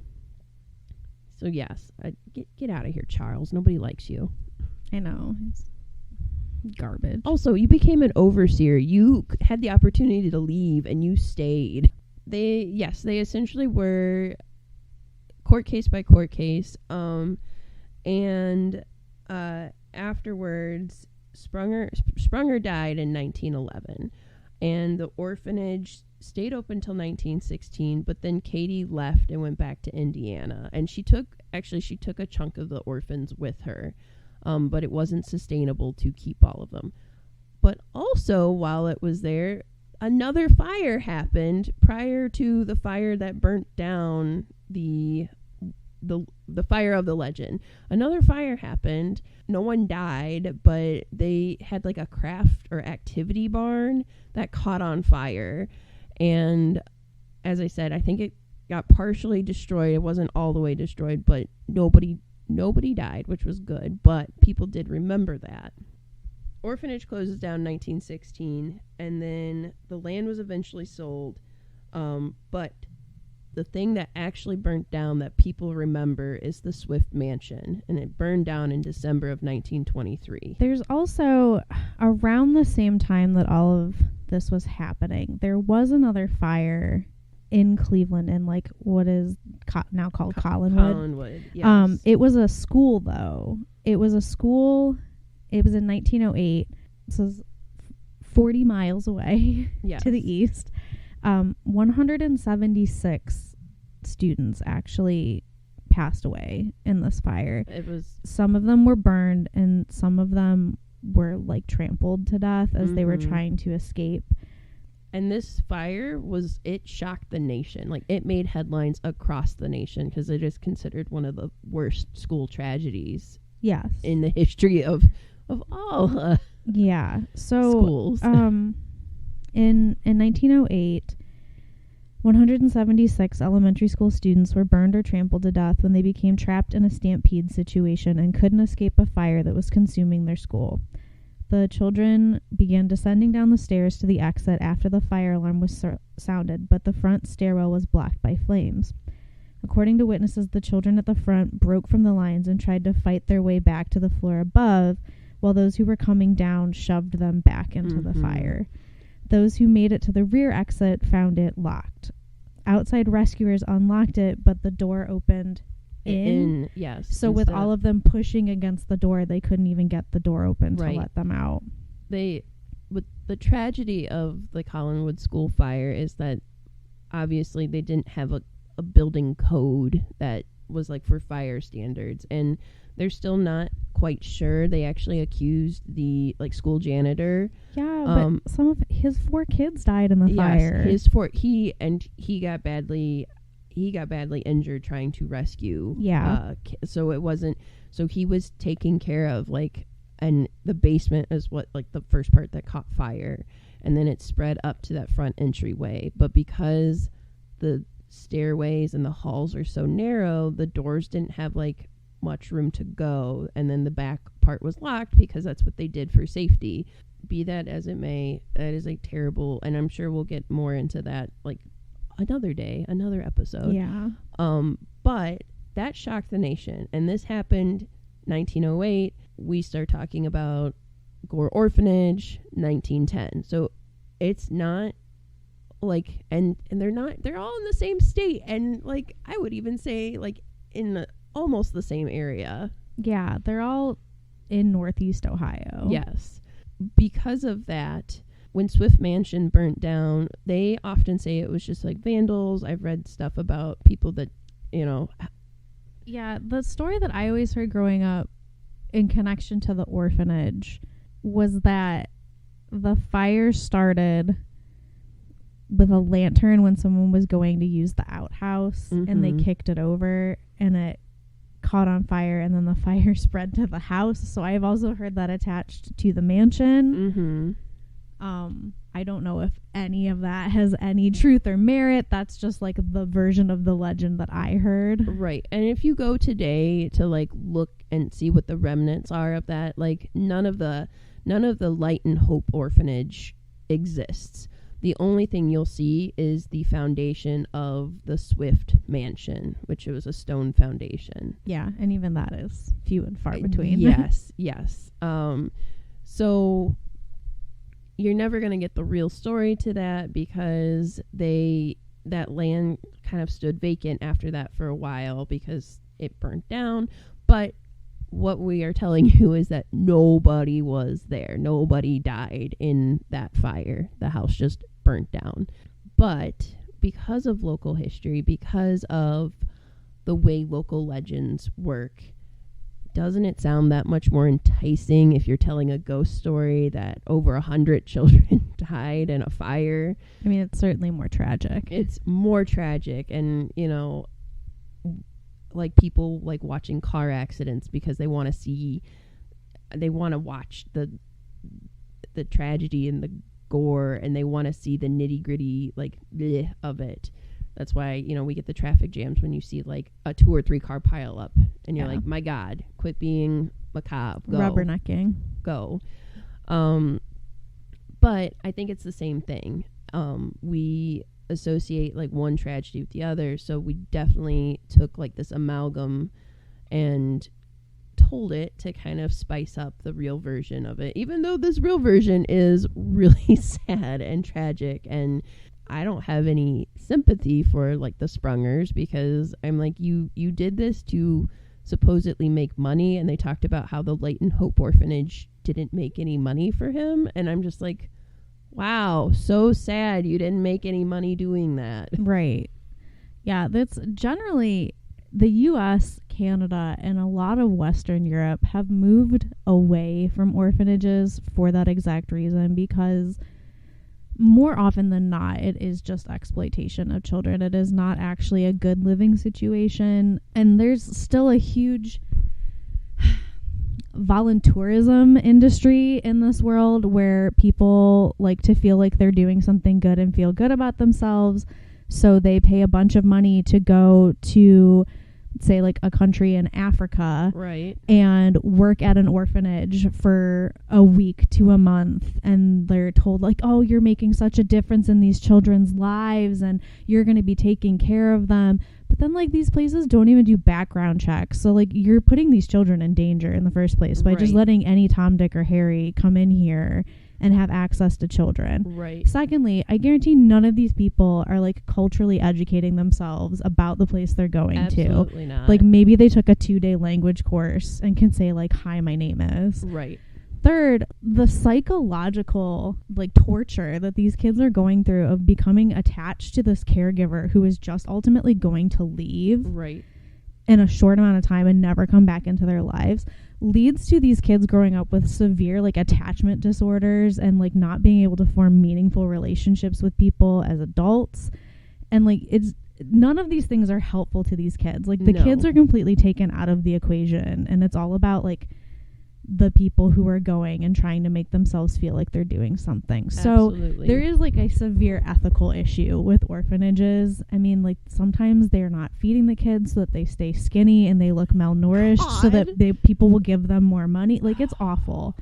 S2: So yes, get out of here, Charles. Nobody likes you.
S1: I know. It's garbage.
S2: Also, you became an overseer. You had the opportunity to leave, and you stayed. They essentially were court case by court case. And afterwards, Sprunger died in 1911, and the orphanage stayed open until 1916, but then Katie left and went back to Indiana, and she took a chunk of the orphans with her, but it wasn't sustainable to keep all of them. But also, while it was there, another fire happened prior to the fire that burnt down the fire of the legend. Another fire happened. No one died, but they had like a craft or activity barn that caught on fire. And as I said, I think it got partially destroyed. It wasn't all the way destroyed, but nobody died, which was good. But people did remember that. Orphanage closes down 1916, and then the land was eventually sold. But the thing that actually burnt down that people remember is the Swift Mansion, and it burned down in December of 1923.
S1: There's also, around the same time that all of this was happening, there was another fire in Cleveland, in like what is now called Collinwood.
S2: Collinwood, yes.
S1: It was a school, though. It was a school. It was in 1908. So it's 40 miles away to the east. 176 students actually passed away in this fire. Some of them were burned, and some of them were like trampled to death as they were trying to escape.
S2: And this fire it shocked the nation. Like, it made headlines across the nation because it is considered one of the worst school tragedies.
S1: Yes.
S2: In the history of all schools.
S1: In 1908, 176 elementary school students were burned or trampled to death when they became trapped in a stampede situation and couldn't escape a fire that was consuming their school. The children began descending down the stairs to the exit after the fire alarm was sounded, but the front stairwell was blocked by flames. According to witnesses, the children at the front broke from the lines and tried to fight their way back to the floor above, while those who were coming down shoved them back into the fire. Those who made it to the rear exit found it locked. Outside rescuers unlocked it, but the door opened in. Yes. So with all of them pushing against the door, they couldn't even get the door open to let them out.
S2: With the tragedy of the Collinwood school fire is that obviously they didn't have a building code that was like for fire standards, and they're still not quite sure. They actually accused the like school janitor.
S1: Yeah, but some of his 4 kids died in the fire.
S2: He got badly injured trying to rescue.
S1: Yeah.
S2: So he was taking care of like, and the basement is what like the first part that caught fire, and then it spread up to that front entryway. But because the stairways and the halls are so narrow, the doors didn't have like much room to go, and then the back part was locked because that's what they did for safety. Be that as it may, that is like terrible, and I'm sure we'll get more into that like another day, another episode.
S1: Yeah.
S2: But that shocked the nation, and this happened 1908. We start talking about Gore Orphanage 1910. So it's not like, and they're all in the same state, and like I would even say like in almost the same area.
S1: Yeah, they're all in Northeast Ohio.
S2: Yes. Because of that, when Swift Mansion burnt down, they often say it was just like vandals. I've read stuff about people that, you know.
S1: Yeah, the story that I always heard growing up in connection to the orphanage was that the fire started with a lantern when someone was going to use the outhouse, and they kicked it over and it caught on fire, and then the fire spread to the house. So I've also heard that attached to the mansion. I don't know if any of that has any truth or merit. That's just like the version of the legend that I heard.
S2: Right. And if you go today to like look and see what the remnants are of that, like none of the Light and Hope Orphanage exists. The only thing you'll see is the foundation of the Swift Mansion, which was a stone foundation.
S1: Yeah, and even that is few and far between.
S2: Yes. So you're never going to get the real story to that, because that land kind of stood vacant after that for a while because it burnt down. But what we are telling you is that nobody was there. Nobody died in that fire. The house just burnt down. But because of local history, because of the way local legends work, doesn't it sound that much more enticing if you're telling a ghost story that over 100 children died in a fire?
S1: I mean, it's certainly more tragic.
S2: It's more tragic. And, you know, like people like watching car accidents because they want to watch the tragedy and the gore, and they want to see the nitty gritty like bleh of it. That's why, you know, we get the traffic jams when you see like a 2 or 3 car pile up, and you're like, my God, quit being macabre. Go.
S1: Rubbernecking.
S2: Go. But I think it's the same thing. We associate like one tragedy with the other, so we definitely took like this amalgam and told it to kind of spice up the real version of it, even though this real version is really sad and tragic. And I don't have any sympathy for like the Sprungers, because I'm like, you did this to supposedly make money, and they talked about how the Light and Hope Orphanage didn't make any money for him, and I'm just like, wow, so sad you didn't make any money doing that.
S1: Right. Yeah, that's generally the US, Canada, and a lot of Western Europe have moved away from orphanages for that exact reason, because more often than not, it is just exploitation of children. It is not actually a good living situation. And there's still a huge voluntourism industry in this world where people like to feel like they're doing something good and feel good about themselves. So they pay a bunch of money to go to, say, like a country in Africa,
S2: right,
S1: and work at an orphanage for a week to a month, and they're told like, oh, you're making such a difference in these children's lives and you're going to be taking care of them. But then like these places don't even do background checks, so like you're putting these children in danger in the first place by just letting any Tom, Dick, or Harry come in here and have access to children.
S2: Right.
S1: Secondly, I guarantee none of these people are like culturally educating themselves about the place they're going to.
S2: Absolutely not.
S1: Like maybe they took a 2-day language course and can say like, hi, my name is.
S2: Right.
S1: Third, the psychological like torture that these kids are going through of becoming attached to this caregiver who is just ultimately going to leave.
S2: Right.
S1: in a short amount of time and never come back into their lives leads to these kids growing up with severe like attachment disorders and like not being able to form meaningful relationships with people as adults. And like it's none of these things are helpful to these kids. Like the kids are completely taken out of the equation, and it's all about like the people who are going and trying to make themselves feel like they're doing something.
S2: Absolutely.
S1: So there is like a severe ethical issue with orphanages. I mean, like sometimes they're not feeding the kids so that they stay skinny and they look malnourished so that people will give them more money. Like it's awful.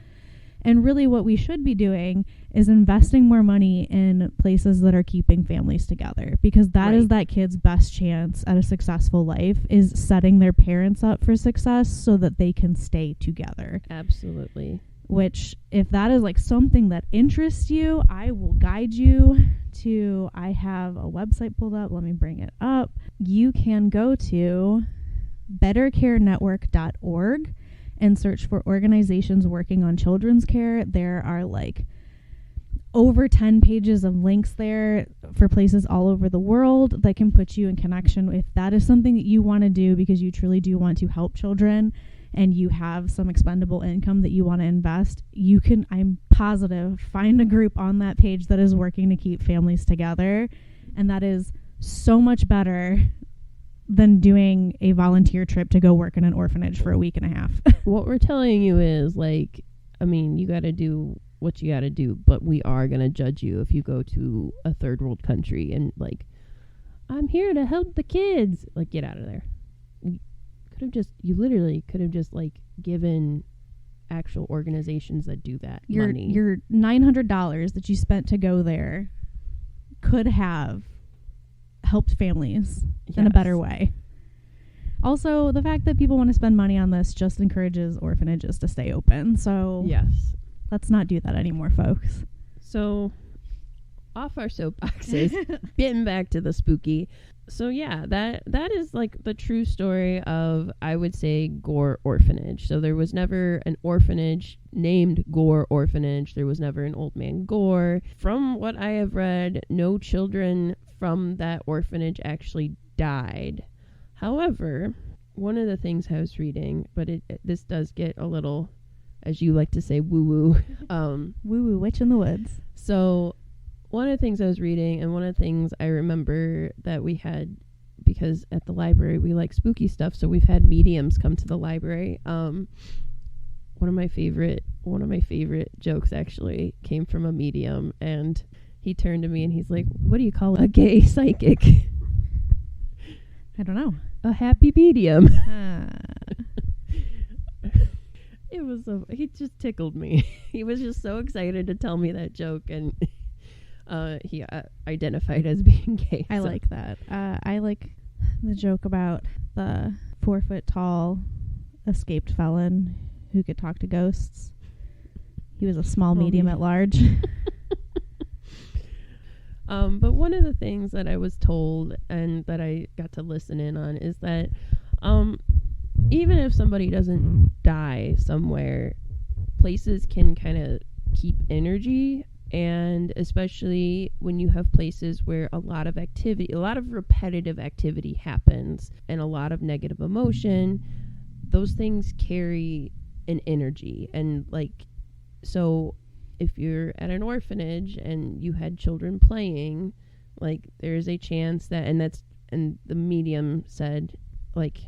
S1: And really what we should be doing is investing more money in places that are keeping families together, because that is that kid's best chance at a successful life, is setting their parents up for success so that they can stay together.
S2: Absolutely.
S1: Which, if that is like something that interests you, I will guide you to, I have a website pulled up. Let me bring it up. You can go to bettercarenetwork.org and search for organizations working on children's care. There are like over 10 pages of links there for places all over the world that can put you in connection. If that is something that you want to do because you truly do want to help children and you have some expendable income that you want to invest, you can, I'm positive, find a group on that page that is working to keep families together. And that is so much better than doing a volunteer trip to go work in an orphanage for a week and a half.
S2: What we're telling you is, like, I mean, you got to do what you got to do, but we are going to judge you if you go to a third world country and, like, I'm here to help the kids. Like, get out of there. You literally could have just, like, given actual organizations that do that money.
S1: Your $900 that you spent to go there could have helped families in a better way. Also, the fact that people want to spend money on this just encourages orphanages to stay open. So
S2: yes,
S1: let's not do that anymore, folks.
S2: So off our soapboxes, getting back to the spooky. So yeah, that is like the true story of, I would say, Gore Orphanage. So there was never an orphanage named Gore Orphanage. There was never an old man Gore. From what I have read, no children from that orphanage actually died. However, one of the things I was reading, but this does get a little, as you like to say, woo-woo.
S1: Woo-woo, witch in the woods.
S2: So one of the things I was reading, and one of the things I remember that we had, because at the library we like spooky stuff, so we've had mediums come to the library. One of my favorite jokes actually came from a medium, and he turned to me and he's like, "What do you call a gay psychic?"
S1: I don't know.
S2: A happy medium. It was he just tickled me. He was just so excited to tell me that joke, and he identified as being gay.
S1: I like that. I like the joke about the 4-foot-tall escaped felon who could talk to ghosts. He was a small medium at large.
S2: But one of the things that I was told and that I got to listen in on is that even if somebody doesn't die somewhere, places can kind of keep energy. And especially when you have places where a lot of repetitive activity happens and a lot of negative emotion, those things carry an energy. And like, so if you're at an orphanage and you had children playing, like there's a chance that, and the medium said, like,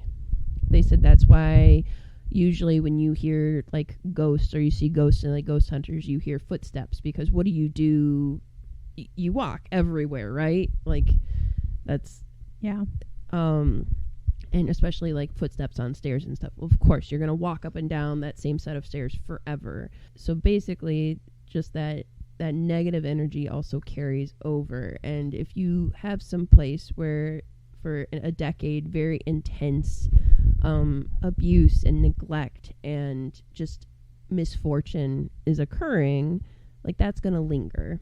S2: they said that's why usually when you hear like ghosts, or you see ghosts and like ghost hunters, you hear footsteps, because what do? You walk everywhere, right? Like that's,
S1: yeah.
S2: And especially like footsteps on stairs and stuff. Well, of course, you're going to walk up and down that same set of stairs forever. So basically just that negative energy also carries over. And if you have some place where for a decade, very intense abuse and neglect and just misfortune is occurring, like that's going to linger.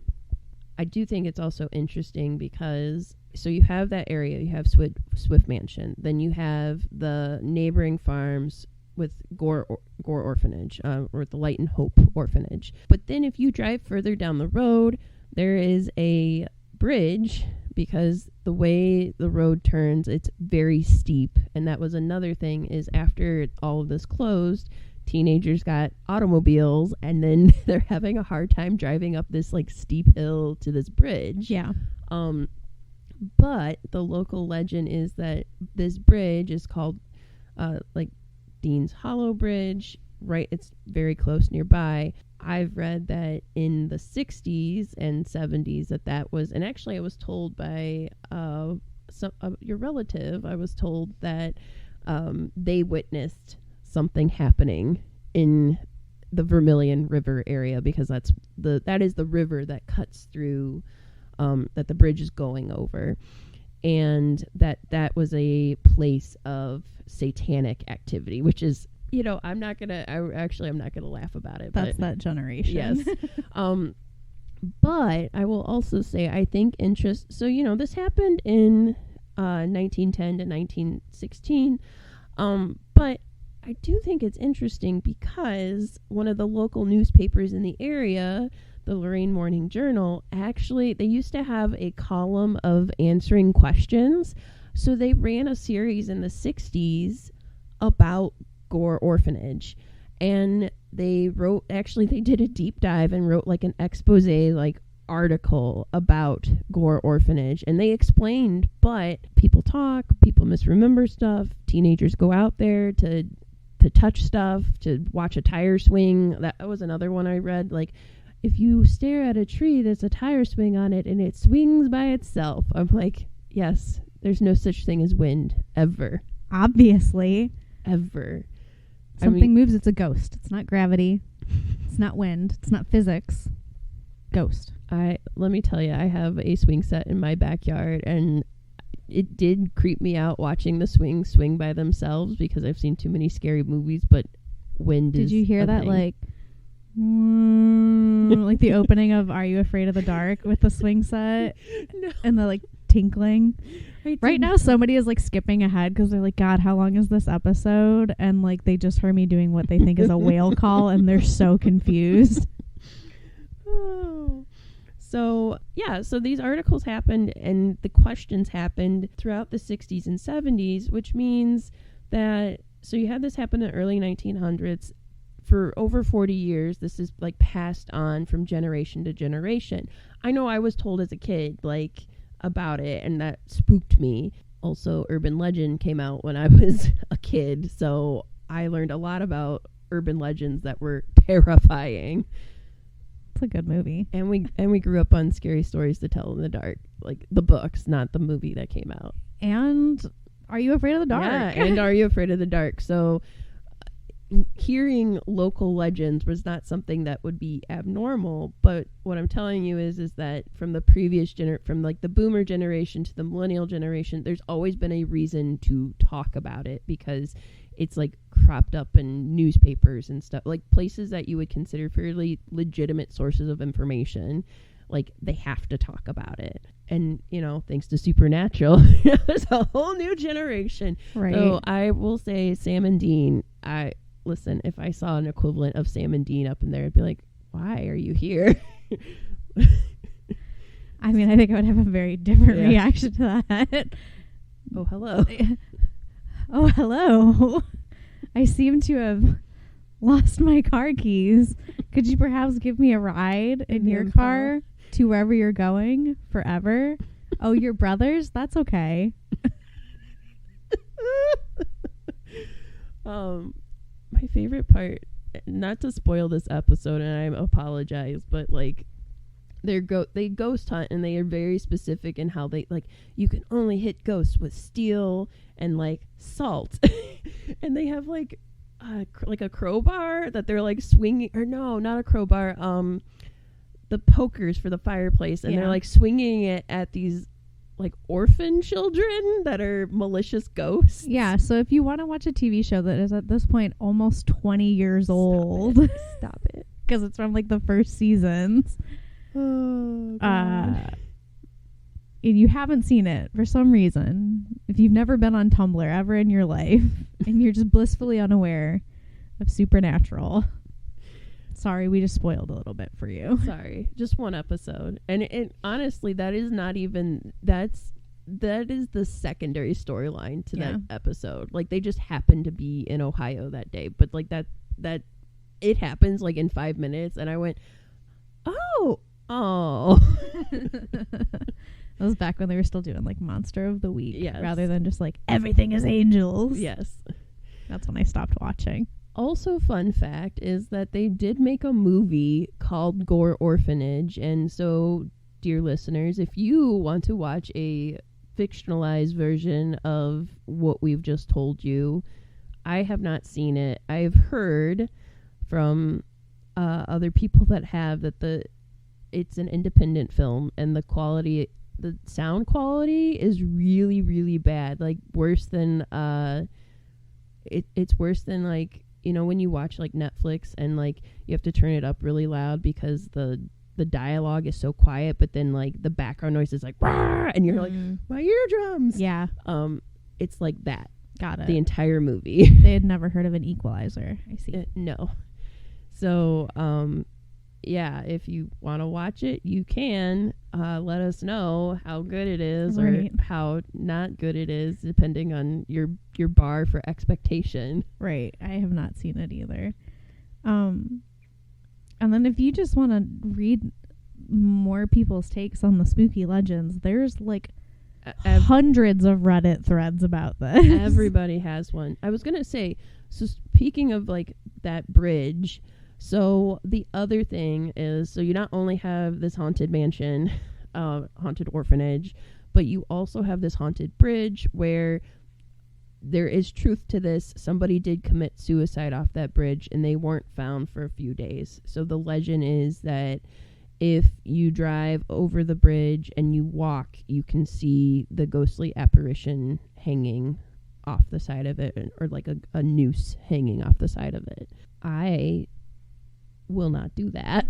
S2: I do think it's also interesting because, so you have that area, you have Swift Mansion, then you have the neighboring farms with Gore Orphanage, or the Light and Hope Orphanage. But then if you drive further down the road, there is a bridge because the way the road turns, it's very steep. And that was another thing, is after all of this closed, teenagers got automobiles, and then they're having a hard time driving up this like steep hill to this bridge.
S1: Yeah.
S2: But the local legend is that this bridge is called like Dean's Hollow Bridge. Right, it's very close nearby. I've read that in the 60s and 70s that was, and actually I was told by your relative, I was told that they witnessed something happening in the Vermilion River area, because that is the river that cuts through, that the bridge is going over, and that was a place of satanic activity, which is, I'm not gonna laugh about it.
S1: That's that generation.
S2: Yes. But I will also say, I think so, this happened in 1910 to 1916. But I do think it's interesting because one of the local newspapers in the area, the Lorraine Morning Journal, actually, they used to have a column of answering questions. So they ran a series in the 60s about Gore Orphanage. And they did a deep dive and wrote like an expose, like article about Gore Orphanage. And they explained, but people talk, people misremember stuff, teenagers go out there to touch stuff, to watch a tire swing. That was another one I read. Like, if you stare at a tree, there's a tire swing on it and it swings by itself. I'm like, yes, there's no such thing as wind, ever.
S1: Obviously.
S2: Ever.
S1: Something moves, it's a ghost. It's not gravity. It's not wind. It's not physics. Ghost.
S2: Let me tell you, I have a swing set in my backyard, and it did creep me out watching the swing by themselves, because I've seen too many scary movies, but wind is
S1: Did you hear that,
S2: thing.
S1: like the opening of Are You Afraid of the Dark with the swing set?
S2: No.
S1: And the like tinkling. Right now somebody is like skipping ahead because they're like, God, how long is this episode? And like they just heard me doing what they think is a whale call, and they're so confused.
S2: Oh. So these articles happened and the questions happened throughout the 60s and 70s, which means that, so you had this happen in the early 1900s. For over 40 years, this is like passed on from generation to generation. I know I was told as a kid, like, about it, and that spooked me. Also, urban legend came out when I was a kid, so I learned a lot about urban legends that were terrifying.
S1: It's a good movie.
S2: And we grew up on Scary Stories to Tell in the Dark, like the books, not the movie that came out.
S1: And Are You Afraid of the Dark?
S2: Yeah, and Are You Afraid of the Dark? So hearing local legends was not something that would be abnormal, but what I'm telling you is that from the previous from like the boomer generation to the millennial generation, there's always been a reason to talk about it, because it's like cropped up in newspapers and stuff, like places that you would consider fairly legitimate sources of information. Like, they have to talk about it. And, thanks to Supernatural, there's a whole new generation.
S1: Right.
S2: So I will say Sam and Dean, listen, if I saw an equivalent of Sam and Dean up in there, I'd be like, why are you here?
S1: I mean, I think I would have a very different reaction to that.
S2: Oh, hello.
S1: Oh, hello. I seem to have lost my car keys. Could you perhaps give me a ride in your car to wherever you're going forever? Oh, your brothers? That's okay.
S2: My favorite part, not to spoil this episode, and I apologize, but like they ghost hunt, and they are very specific in how they, like, you can only hit ghosts with steel and like salt. And they have like a crowbar that they're like swinging, or no, not a crowbar, the pokers for the fireplace, and they're like swinging it at these like orphan children that are malicious ghosts.
S1: Yeah, so if you want to watch a TV show that is at this point almost 20 years old,
S2: Stop it.
S1: Because it's from like the first seasons.
S2: Oh, God.
S1: And you haven't seen it for some reason, if you've never been on Tumblr ever in your life, and you're just blissfully unaware of Supernatural, Sorry, we just spoiled a little bit for you.
S2: Sorry, just one episode. And honestly, that is not even, that is the secondary storyline to that episode. Like, they just happened to be in Ohio that day. But, like, that it happens, like, in 5 minutes. And I went, oh.
S1: That was back when they were still doing, like, Monster of the Week.
S2: Yes.
S1: Rather than just, like, everything is angels.
S2: Yes.
S1: That's when I stopped watching.
S2: Also, fun fact is that they did make a movie called Gore Orphanage. And so, dear listeners, if you want to watch a fictionalized version of what we've just told you, I have not seen it. I've heard from other people that have that it's an independent film, and the sound quality is really, really bad. Like, worse than it's worse than, like, you know, when you watch, like, Netflix and, like, you have to turn it up really loud because the dialogue is so quiet, but then, like, the background noise is like, rah! And you're like, my eardrums.
S1: Yeah.
S2: It's like that.
S1: Got it.
S2: The entire movie.
S1: They had never heard of an equalizer. I see.
S2: No. So, yeah, if you want to watch it, you can. Let us know how good it is or how not good it is, depending on your bar for expectation.
S1: Right. I have not seen it either. And then if you just want to read more people's takes on the spooky legends, there's like hundreds of Reddit threads about this.
S2: Everybody has one. I was going to say, so speaking of, like, that bridge, so the other thing is, so you not only have this haunted mansion, haunted orphanage, but you also have this haunted bridge where there is truth to this. Somebody did commit suicide off that bridge and they weren't found for a few days. So the legend is that if you drive over the bridge and you walk, you can see the ghostly apparition hanging off the side of it, or like a noose hanging off the side of it. I will not do that.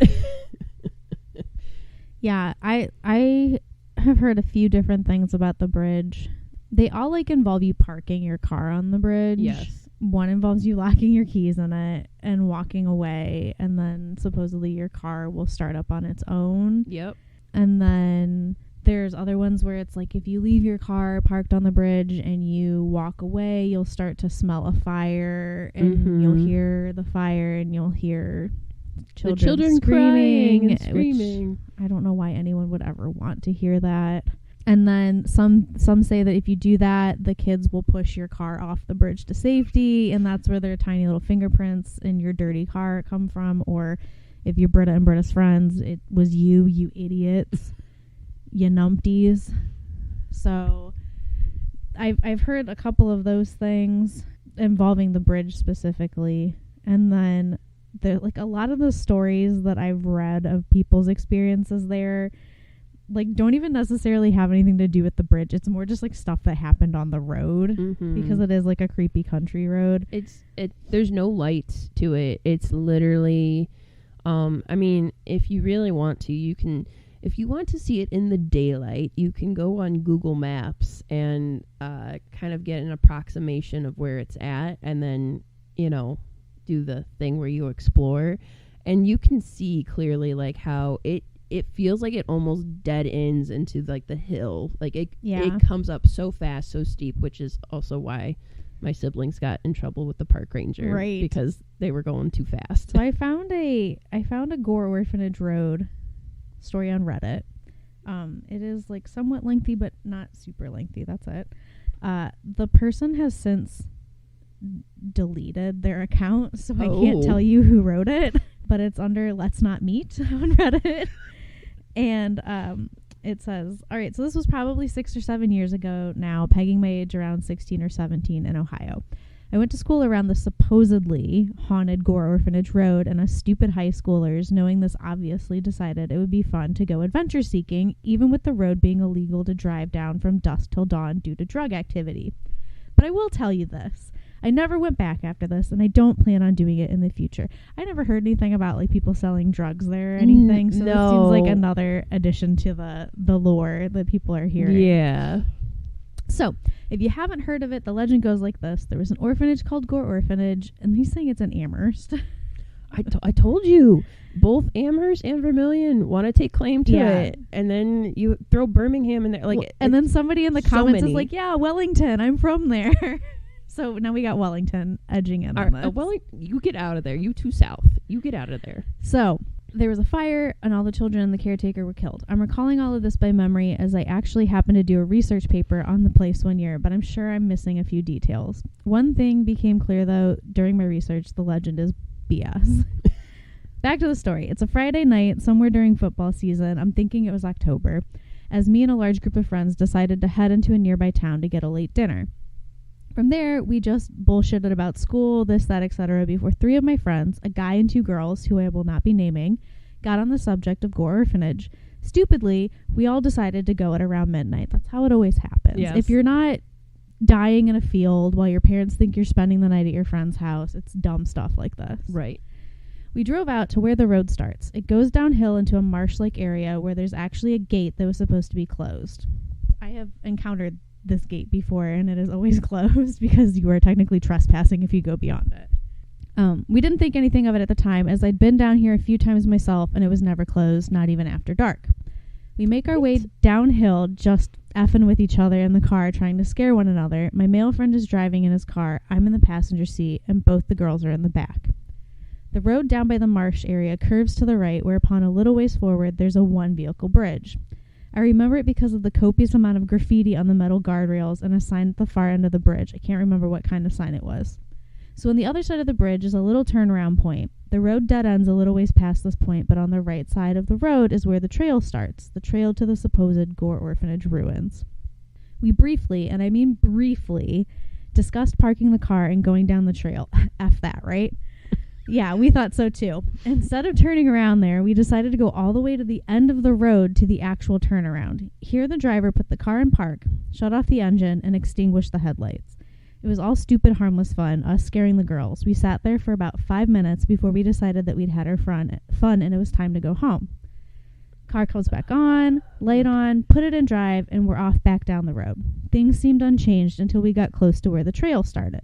S1: Yeah, I have heard a few different things about the bridge. They all, like, involve you parking your car on the bridge.
S2: Yes.
S1: One involves you locking your keys in it and walking away, and then supposedly your car will start up on its own.
S2: Yep.
S1: And then there's other ones where it's like if you leave your car parked on the bridge and you walk away, you'll start to smell a fire, and you'll hear the fire, and you'll hear children screaming
S2: and screaming.
S1: Which I don't know why anyone would ever want to hear that. And then some say that if you do that, the kids will push your car off the bridge to safety, and that's where their tiny little fingerprints in your dirty car come from. Or if you're Britta and Britta's friends, it was you idiots, you numpties. So I've heard a couple of those things involving the bridge specifically. And then like a lot of the stories that I've read of people's experiences there, like, don't even necessarily have anything to do with the bridge. It's more just like stuff that happened on the road, because it is like a creepy country road.
S2: There's no lights to it. It's literally, I mean, if you really want to, you can, if you want to see it in the daylight, you can go on Google Maps and kind of get an approximation of where it's at, and then, you know, do the thing where you explore, and you can see clearly, like, how it feels like it almost dead ends into, like, the hill. Like, it comes up so fast, so steep, which is also why my siblings got in trouble with the park ranger.
S1: Right.
S2: Because they were going too fast.
S1: So I found a Gore Orphanage Road story on Reddit. It is, like, somewhat lengthy, but not super lengthy. That's it. The person has since deleted their account, so I can't tell you who wrote it, but it's under Let's Not Meet on Reddit. And it says, all right, so this was probably 6 or 7 years ago now, pegging my age around 16 or 17 in Ohio. I went to school around the supposedly haunted Gore Orphanage Road, and us stupid high schoolers, knowing this, obviously decided it would be fun to go adventure seeking, even with the road being illegal to drive down from dusk till dawn due to drug activity. But I will tell you this. I never went back after this, and I don't plan on doing it in the future. I never heard anything about, like, people selling drugs there or anything, so this seems like another addition to the lore that people are hearing.
S2: Yeah.
S1: So, if you haven't heard of it, the legend goes like this. There was an orphanage called Gore Orphanage, and he's saying it's in Amherst.
S2: I told you. Both Amherst and Vermilion want to take claim to it, and then you throw Birmingham in there, like,
S1: and then somebody in the comments is like, "Yeah, Wellington, I'm from there." So now we got Wellington edging in on this.
S2: You get out of there. You two south. You get out of there.
S1: So there was a fire, and all the children and the caretaker were killed. I'm recalling all of this by memory, as I actually happened to do a research paper on the place one year, but I'm sure I'm missing a few details. One thing became clear, though, during my research: the legend is BS. Back to the story. It's a Friday night, somewhere during football season. I'm thinking it was October, as me and a large group of friends decided to head into a nearby town to get a late dinner. From there, we just bullshitted about school, this, that, etc. before 3 of my friends, a guy and 2 girls, who I will not be naming, got on the subject of Gore Orphanage. Stupidly, we all decided to go at around midnight. That's how it always happens.
S2: Yes.
S1: If you're not dying in a field while your parents think you're spending the night at your friend's house, it's dumb stuff like this.
S2: Right.
S1: We drove out to where the road starts. It goes downhill into a marsh-like area where there's actually a gate that was supposed to be closed. I have encountered this gate before, and it is always closed because you are technically trespassing if you go beyond it. We didn't think anything of it at the time, as I'd been down here a few times myself, and it was never closed, not even after dark. We make our way downhill, just effing with each other in the car, trying to scare one another. My male friend is driving in his car, I'm in the passenger seat, and both the girls are in the back. The road down by the marsh area curves to the right, whereupon a little ways forward there's a 1-vehicle bridge. I remember it because of the copious amount of graffiti on the metal guardrails and a sign at the far end of the bridge. I can't remember what kind of sign it was. So on the other side of the bridge is a little turnaround point. The road dead ends a little ways past this point, but on the right side of the road is where the trail starts, the trail to the supposed Gore Orphanage ruins. We briefly, and I mean briefly, discussed parking the car and going down the trail. F that, right? Yeah, we thought so too. Instead of turning around there, we decided to go all the way to the end of the road to the actual turnaround. Here the driver put the car in park, shut off the engine, and extinguished the headlights. It was all stupid, harmless fun, us scaring the girls. We sat there for about 5 minutes before we decided that we'd had our fun and it was time to go home. Car comes back on, light on, put it in drive, and we're off back down the road. Things seemed unchanged until we got close to where the trail started.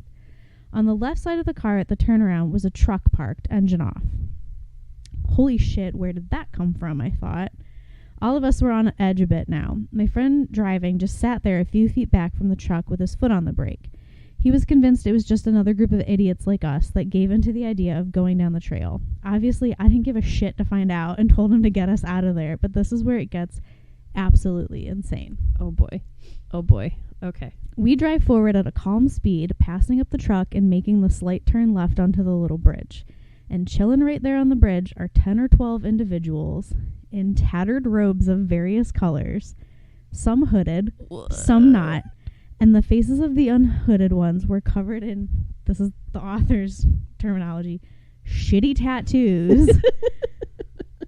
S1: On the left side of the car at the turnaround was a truck parked, engine off. Holy shit, where did that come from, I thought. All of us were on edge a bit now. My friend driving just sat there a few feet back from the truck with his foot on the brake. He was convinced it was just another group of idiots like us that gave in to the idea of going down the trail. Obviously, I didn't give a shit to find out and told him to get us out of there, but this is where it gets absolutely insane.
S2: Oh boy. Oh boy. Okay.
S1: We drive forward at a calm speed, passing up the truck and making the slight turn left onto the little bridge. And chilling right there on the bridge are 10 or 12 individuals in tattered robes of various colors, some hooded, some not, and the faces of the unhooded ones were covered in, this is the author's terminology, shitty tattoos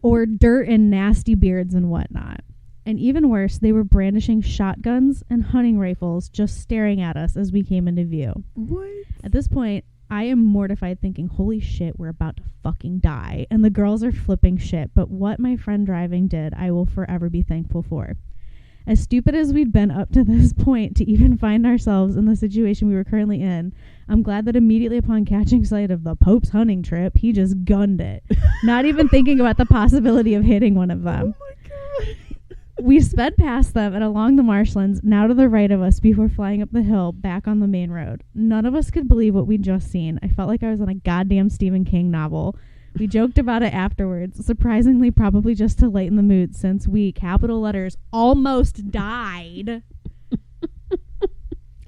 S1: or dirt and nasty beards and whatnot. And even worse, they were brandishing shotguns and hunting rifles, just staring at us as we came into view.
S2: What?
S1: At this point, I am mortified, thinking, holy shit, we're about to fucking die. And the girls are flipping shit. But what my friend driving did, I will forever be thankful for. As stupid as we'd been up to this point to even find ourselves in the situation we were currently in, I'm glad that immediately upon catching sight of the Pope's hunting trip, he just gunned it. Not even thinking about the possibility of hitting one of them.
S2: Oh my God.
S1: We sped past them and along the marshlands, now to the right of us, before flying up the hill back on the main road. None of us could believe what we'd just seen. I felt like I was in a goddamn Stephen King novel. We joked about it afterwards, surprisingly probably just to lighten the mood, since we, capital letters, almost died.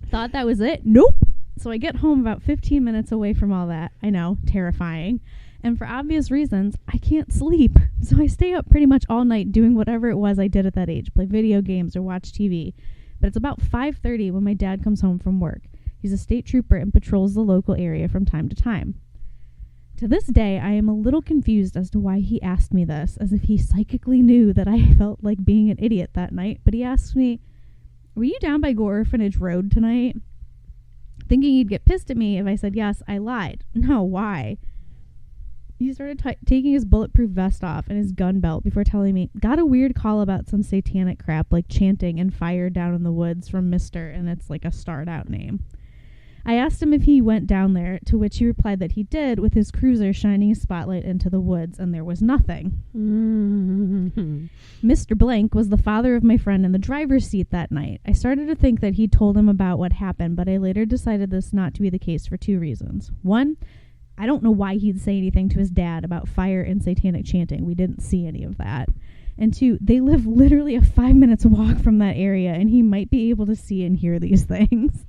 S1: Thought that was it? Nope. So I get home about 15 minutes away from all that. I know, terrifying. And for obvious reasons, I can't sleep. So I stay up pretty much all night doing whatever it was I did at that age, play video games or watch TV. But it's about 5:30 when my dad comes home from work. He's a state trooper and patrols the local area from time to time. To this day, I am a little confused as to why he asked me this, as if he psychically knew that I felt like being an idiot that night. But he asked me, "Were you down by Gore Orphanage Road tonight?" Thinking he'd get pissed at me if I said yes, I lied. No, why? He started taking his bulletproof vest off and his gun belt before telling me, got a weird call about some satanic crap like chanting and fire down in the woods from Mr. and it's like a starred out name. I asked him if he went down there, to which he replied that he did, with his cruiser shining a spotlight into the woods, and there was nothing. Mr. Blank was the father of my friend in the driver's seat that night. I started to think that he told him about what happened, but I later decided this not to be the case for 2 reasons. 1, I don't know why he'd say anything to his dad about fire and satanic chanting. We didn't see any of that. And 2, they live literally a 5 minutes walk from that area, and he might be able to see and hear these things.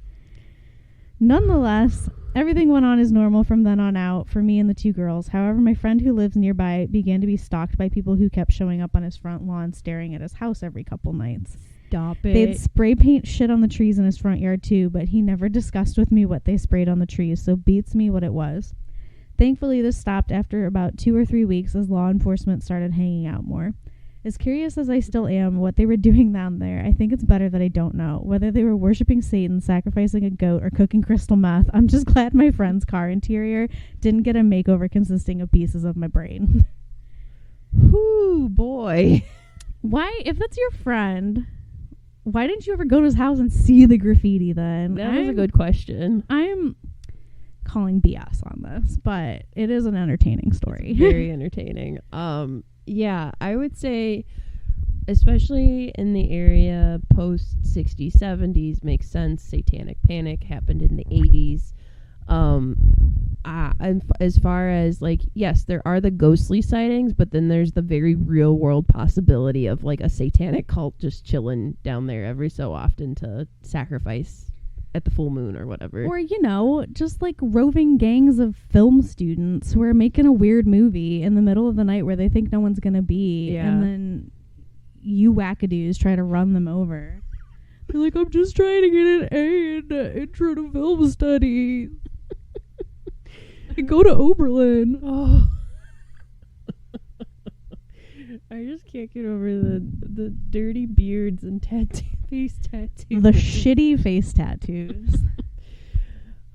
S1: Nonetheless, everything went on as normal from then on out for me and the 2 girls. However, my friend who lives nearby began to be stalked by people who kept showing up on his front lawn staring at his house every couple nights.
S2: Stop it.
S1: They'd spray paint shit on the trees in his front yard too, but he never discussed with me what they sprayed on the trees, so beats me what it was. Thankfully, this stopped after about 2 or 3 weeks as law enforcement started hanging out more. As curious as I still am what they were doing down there, I think it's better that I don't know. Whether they were worshipping Satan, sacrificing a goat, or cooking crystal meth, I'm just glad my friend's car interior didn't get a makeover consisting of pieces of my brain.
S2: Whoo, boy.
S1: Why, if that's your friend, why didn't you ever go to his house and see the graffiti then?
S2: That is a good question.
S1: I'm calling BS on this, but it is an entertaining story.
S2: It's very entertaining. Yeah, I would say, especially in the area post 60s, 70s, makes sense. Satanic Panic happened in the 80s. And as far as, like, yes, there are the ghostly sightings, but then there's the very real world possibility of, like, a satanic cult just chilling down there every so often to sacrifice at the full moon or whatever.
S1: Or, you know, just like roving gangs of film students who are making a weird movie in the middle of the night where they think no one's going to be. Yeah. And then you wackadoos try to run them over. They're like, I'm just trying to get an A in intro to film studies. I go to Oberlin. Oh.
S2: I just can't get over the dirty beards and face tattoos.
S1: The shitty face tattoos.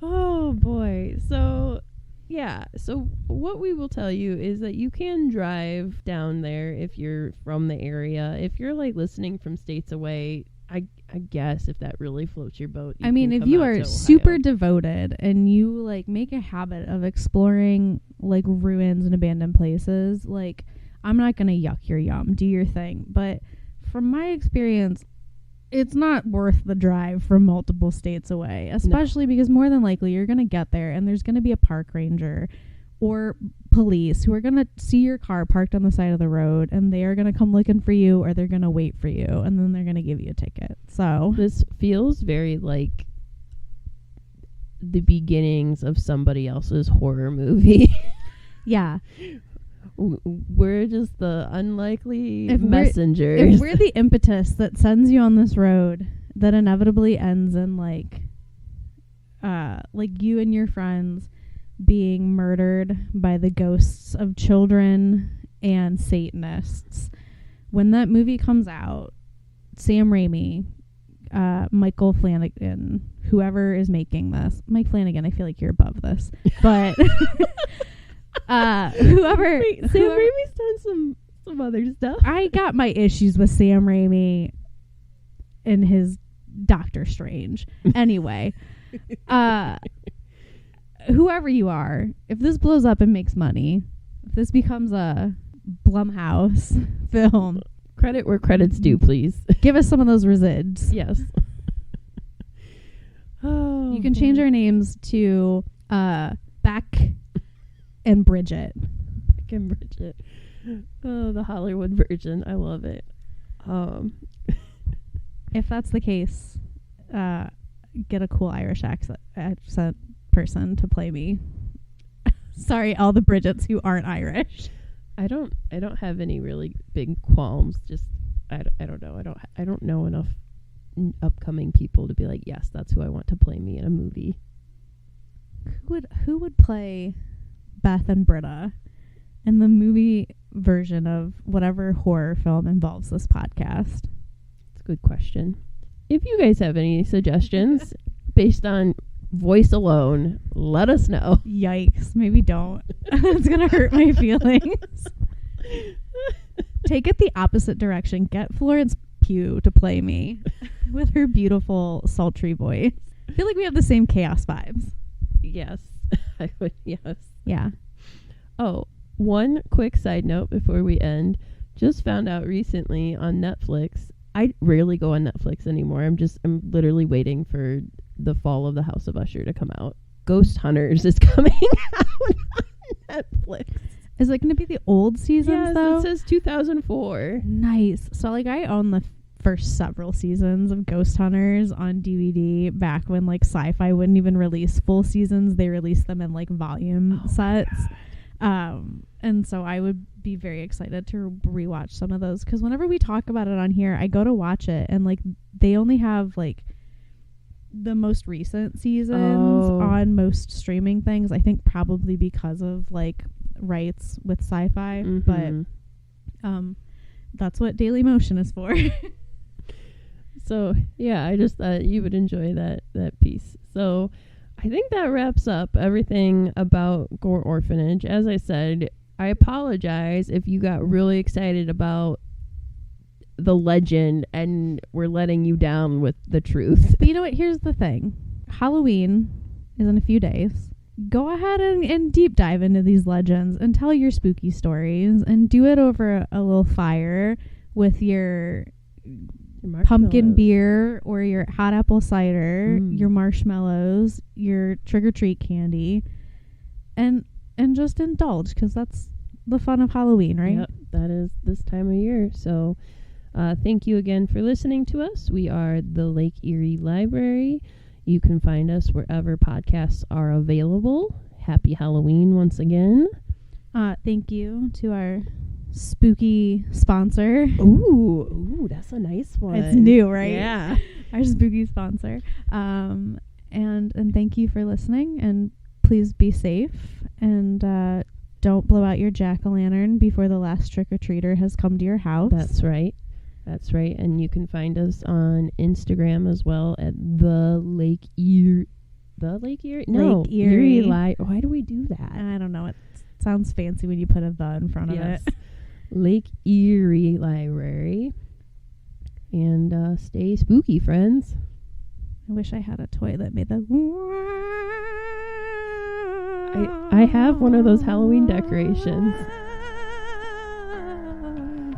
S2: Oh, boy. So, yeah. So, what we will tell you is that you can drive down there if you're from the area. If you're, like, listening from states away, I guess if that really floats your boat.
S1: I mean, if you are super devoted and you, like, make a habit of exploring, like, ruins and abandoned places, like, I'm not going to yuck your yum. Do your thing. But from my experience, it's not worth the drive from multiple states away, especially because more than likely you're going to get there and there's going to be a park ranger or police who are going to see your car parked on the side of the road, and they are going to come looking for you, or they're going to wait for you, and then they're going to give you a ticket. So
S2: this feels very like the beginnings of somebody else's horror movie.
S1: Yeah.
S2: We're just the unlikely messengers.
S1: If we're the impetus that sends you on this road that inevitably ends in like you and your friends being murdered by the ghosts of children and Satanists, when that movie comes out, Sam Raimi, Michael Flanagan, whoever is making this, Mike Flanagan, I feel like you're above this, but whoever
S2: Sam Raimi's done some other stuff.
S1: I got my issues with Sam Raimi and his Doctor Strange. Anyway, whoever you are, if this blows up and makes money, if this becomes a Blumhouse film,
S2: credit where credit's due, please.
S1: Give us some of those resids.
S2: Yes. Oh,
S1: you can change our names to Beck and Bridget.
S2: Beck and Bridget. Oh, the Hollywood version. I love it.
S1: If that's the case, get a cool Irish accent person to play me. Sorry, all the Bridgets who aren't Irish.
S2: I don't have any really big qualms. Just I don't know. I don't know enough upcoming people to be like, yes, that's who I want to play me in a movie.
S1: Who would play Beth and Britta in the movie version of whatever horror film involves this podcast?
S2: It's a good question. If you guys have any suggestions based on voice alone, let us know.
S1: Yikes, maybe don't. It's gonna hurt my feelings. Take it the opposite direction. Get Florence Pugh to play me with her beautiful sultry voice. feel like we have the same chaos vibes.
S2: Yes. I would, yes.
S1: Yeah.
S2: Oh, one quick side note before we end. Just found out recently on Netflix. I rarely go on Netflix anymore. I'm literally waiting for the fall of the House of Usher to come out. Ghost Hunters is coming out on Netflix.
S1: Is it going to be the old seasons, though?
S2: It says 2004.
S1: Nice. So, like, I own the first several seasons of Ghost Hunters on DVD back when, like, Sci-Fi wouldn't even release full seasons. They released them in, like, volume sets. And so I would be very excited to rewatch some of those. Because whenever we talk about it on here, I go to watch it. And, like, they only have, like, the most recent seasons on most streaming things. I think probably because of, like, rights with Sci-Fi, but that's what Daily Motion is for.
S2: So yeah, I just thought you would enjoy that piece. So I think that wraps up everything about Gore Orphanage. As I said, I apologize if you got really excited about the legend and we're letting you down with the truth.
S1: But you know what? Here's the thing. Halloween is in a few days. Go ahead and deep dive into these legends and tell your spooky stories and do it over a little fire with your pumpkin beer or your hot apple cider, your marshmallows, your trick-or-treat candy, and just indulge, because that's the fun of Halloween, right?
S2: Yep, that is this time of year. So thank you again for listening to us. We are the Lake Erie Library. You can find us wherever podcasts are available. Happy Halloween once again.
S1: Thank you to our spooky sponsor.
S2: Ooh, that's a nice one.
S1: It's new, right?
S2: Yeah.
S1: Our spooky sponsor. And thank you for listening, and please be safe, and don't blow out your jack-o'-lantern before the last trick-or-treater has come to your house.
S2: That's right. And you can find us on Instagram as well at the Lake Erie. No,
S1: Lake Erie.
S2: Why do we do that?
S1: I don't know. It sounds fancy when you put a "the" in front of it.
S2: Lake Erie Library. And stay spooky, friends.
S1: I wish I had a toy that made the...
S2: I have one of those Halloween decorations.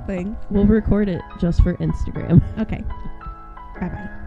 S1: Thing.
S2: We'll record it just for Instagram.
S1: Okay. Bye-bye.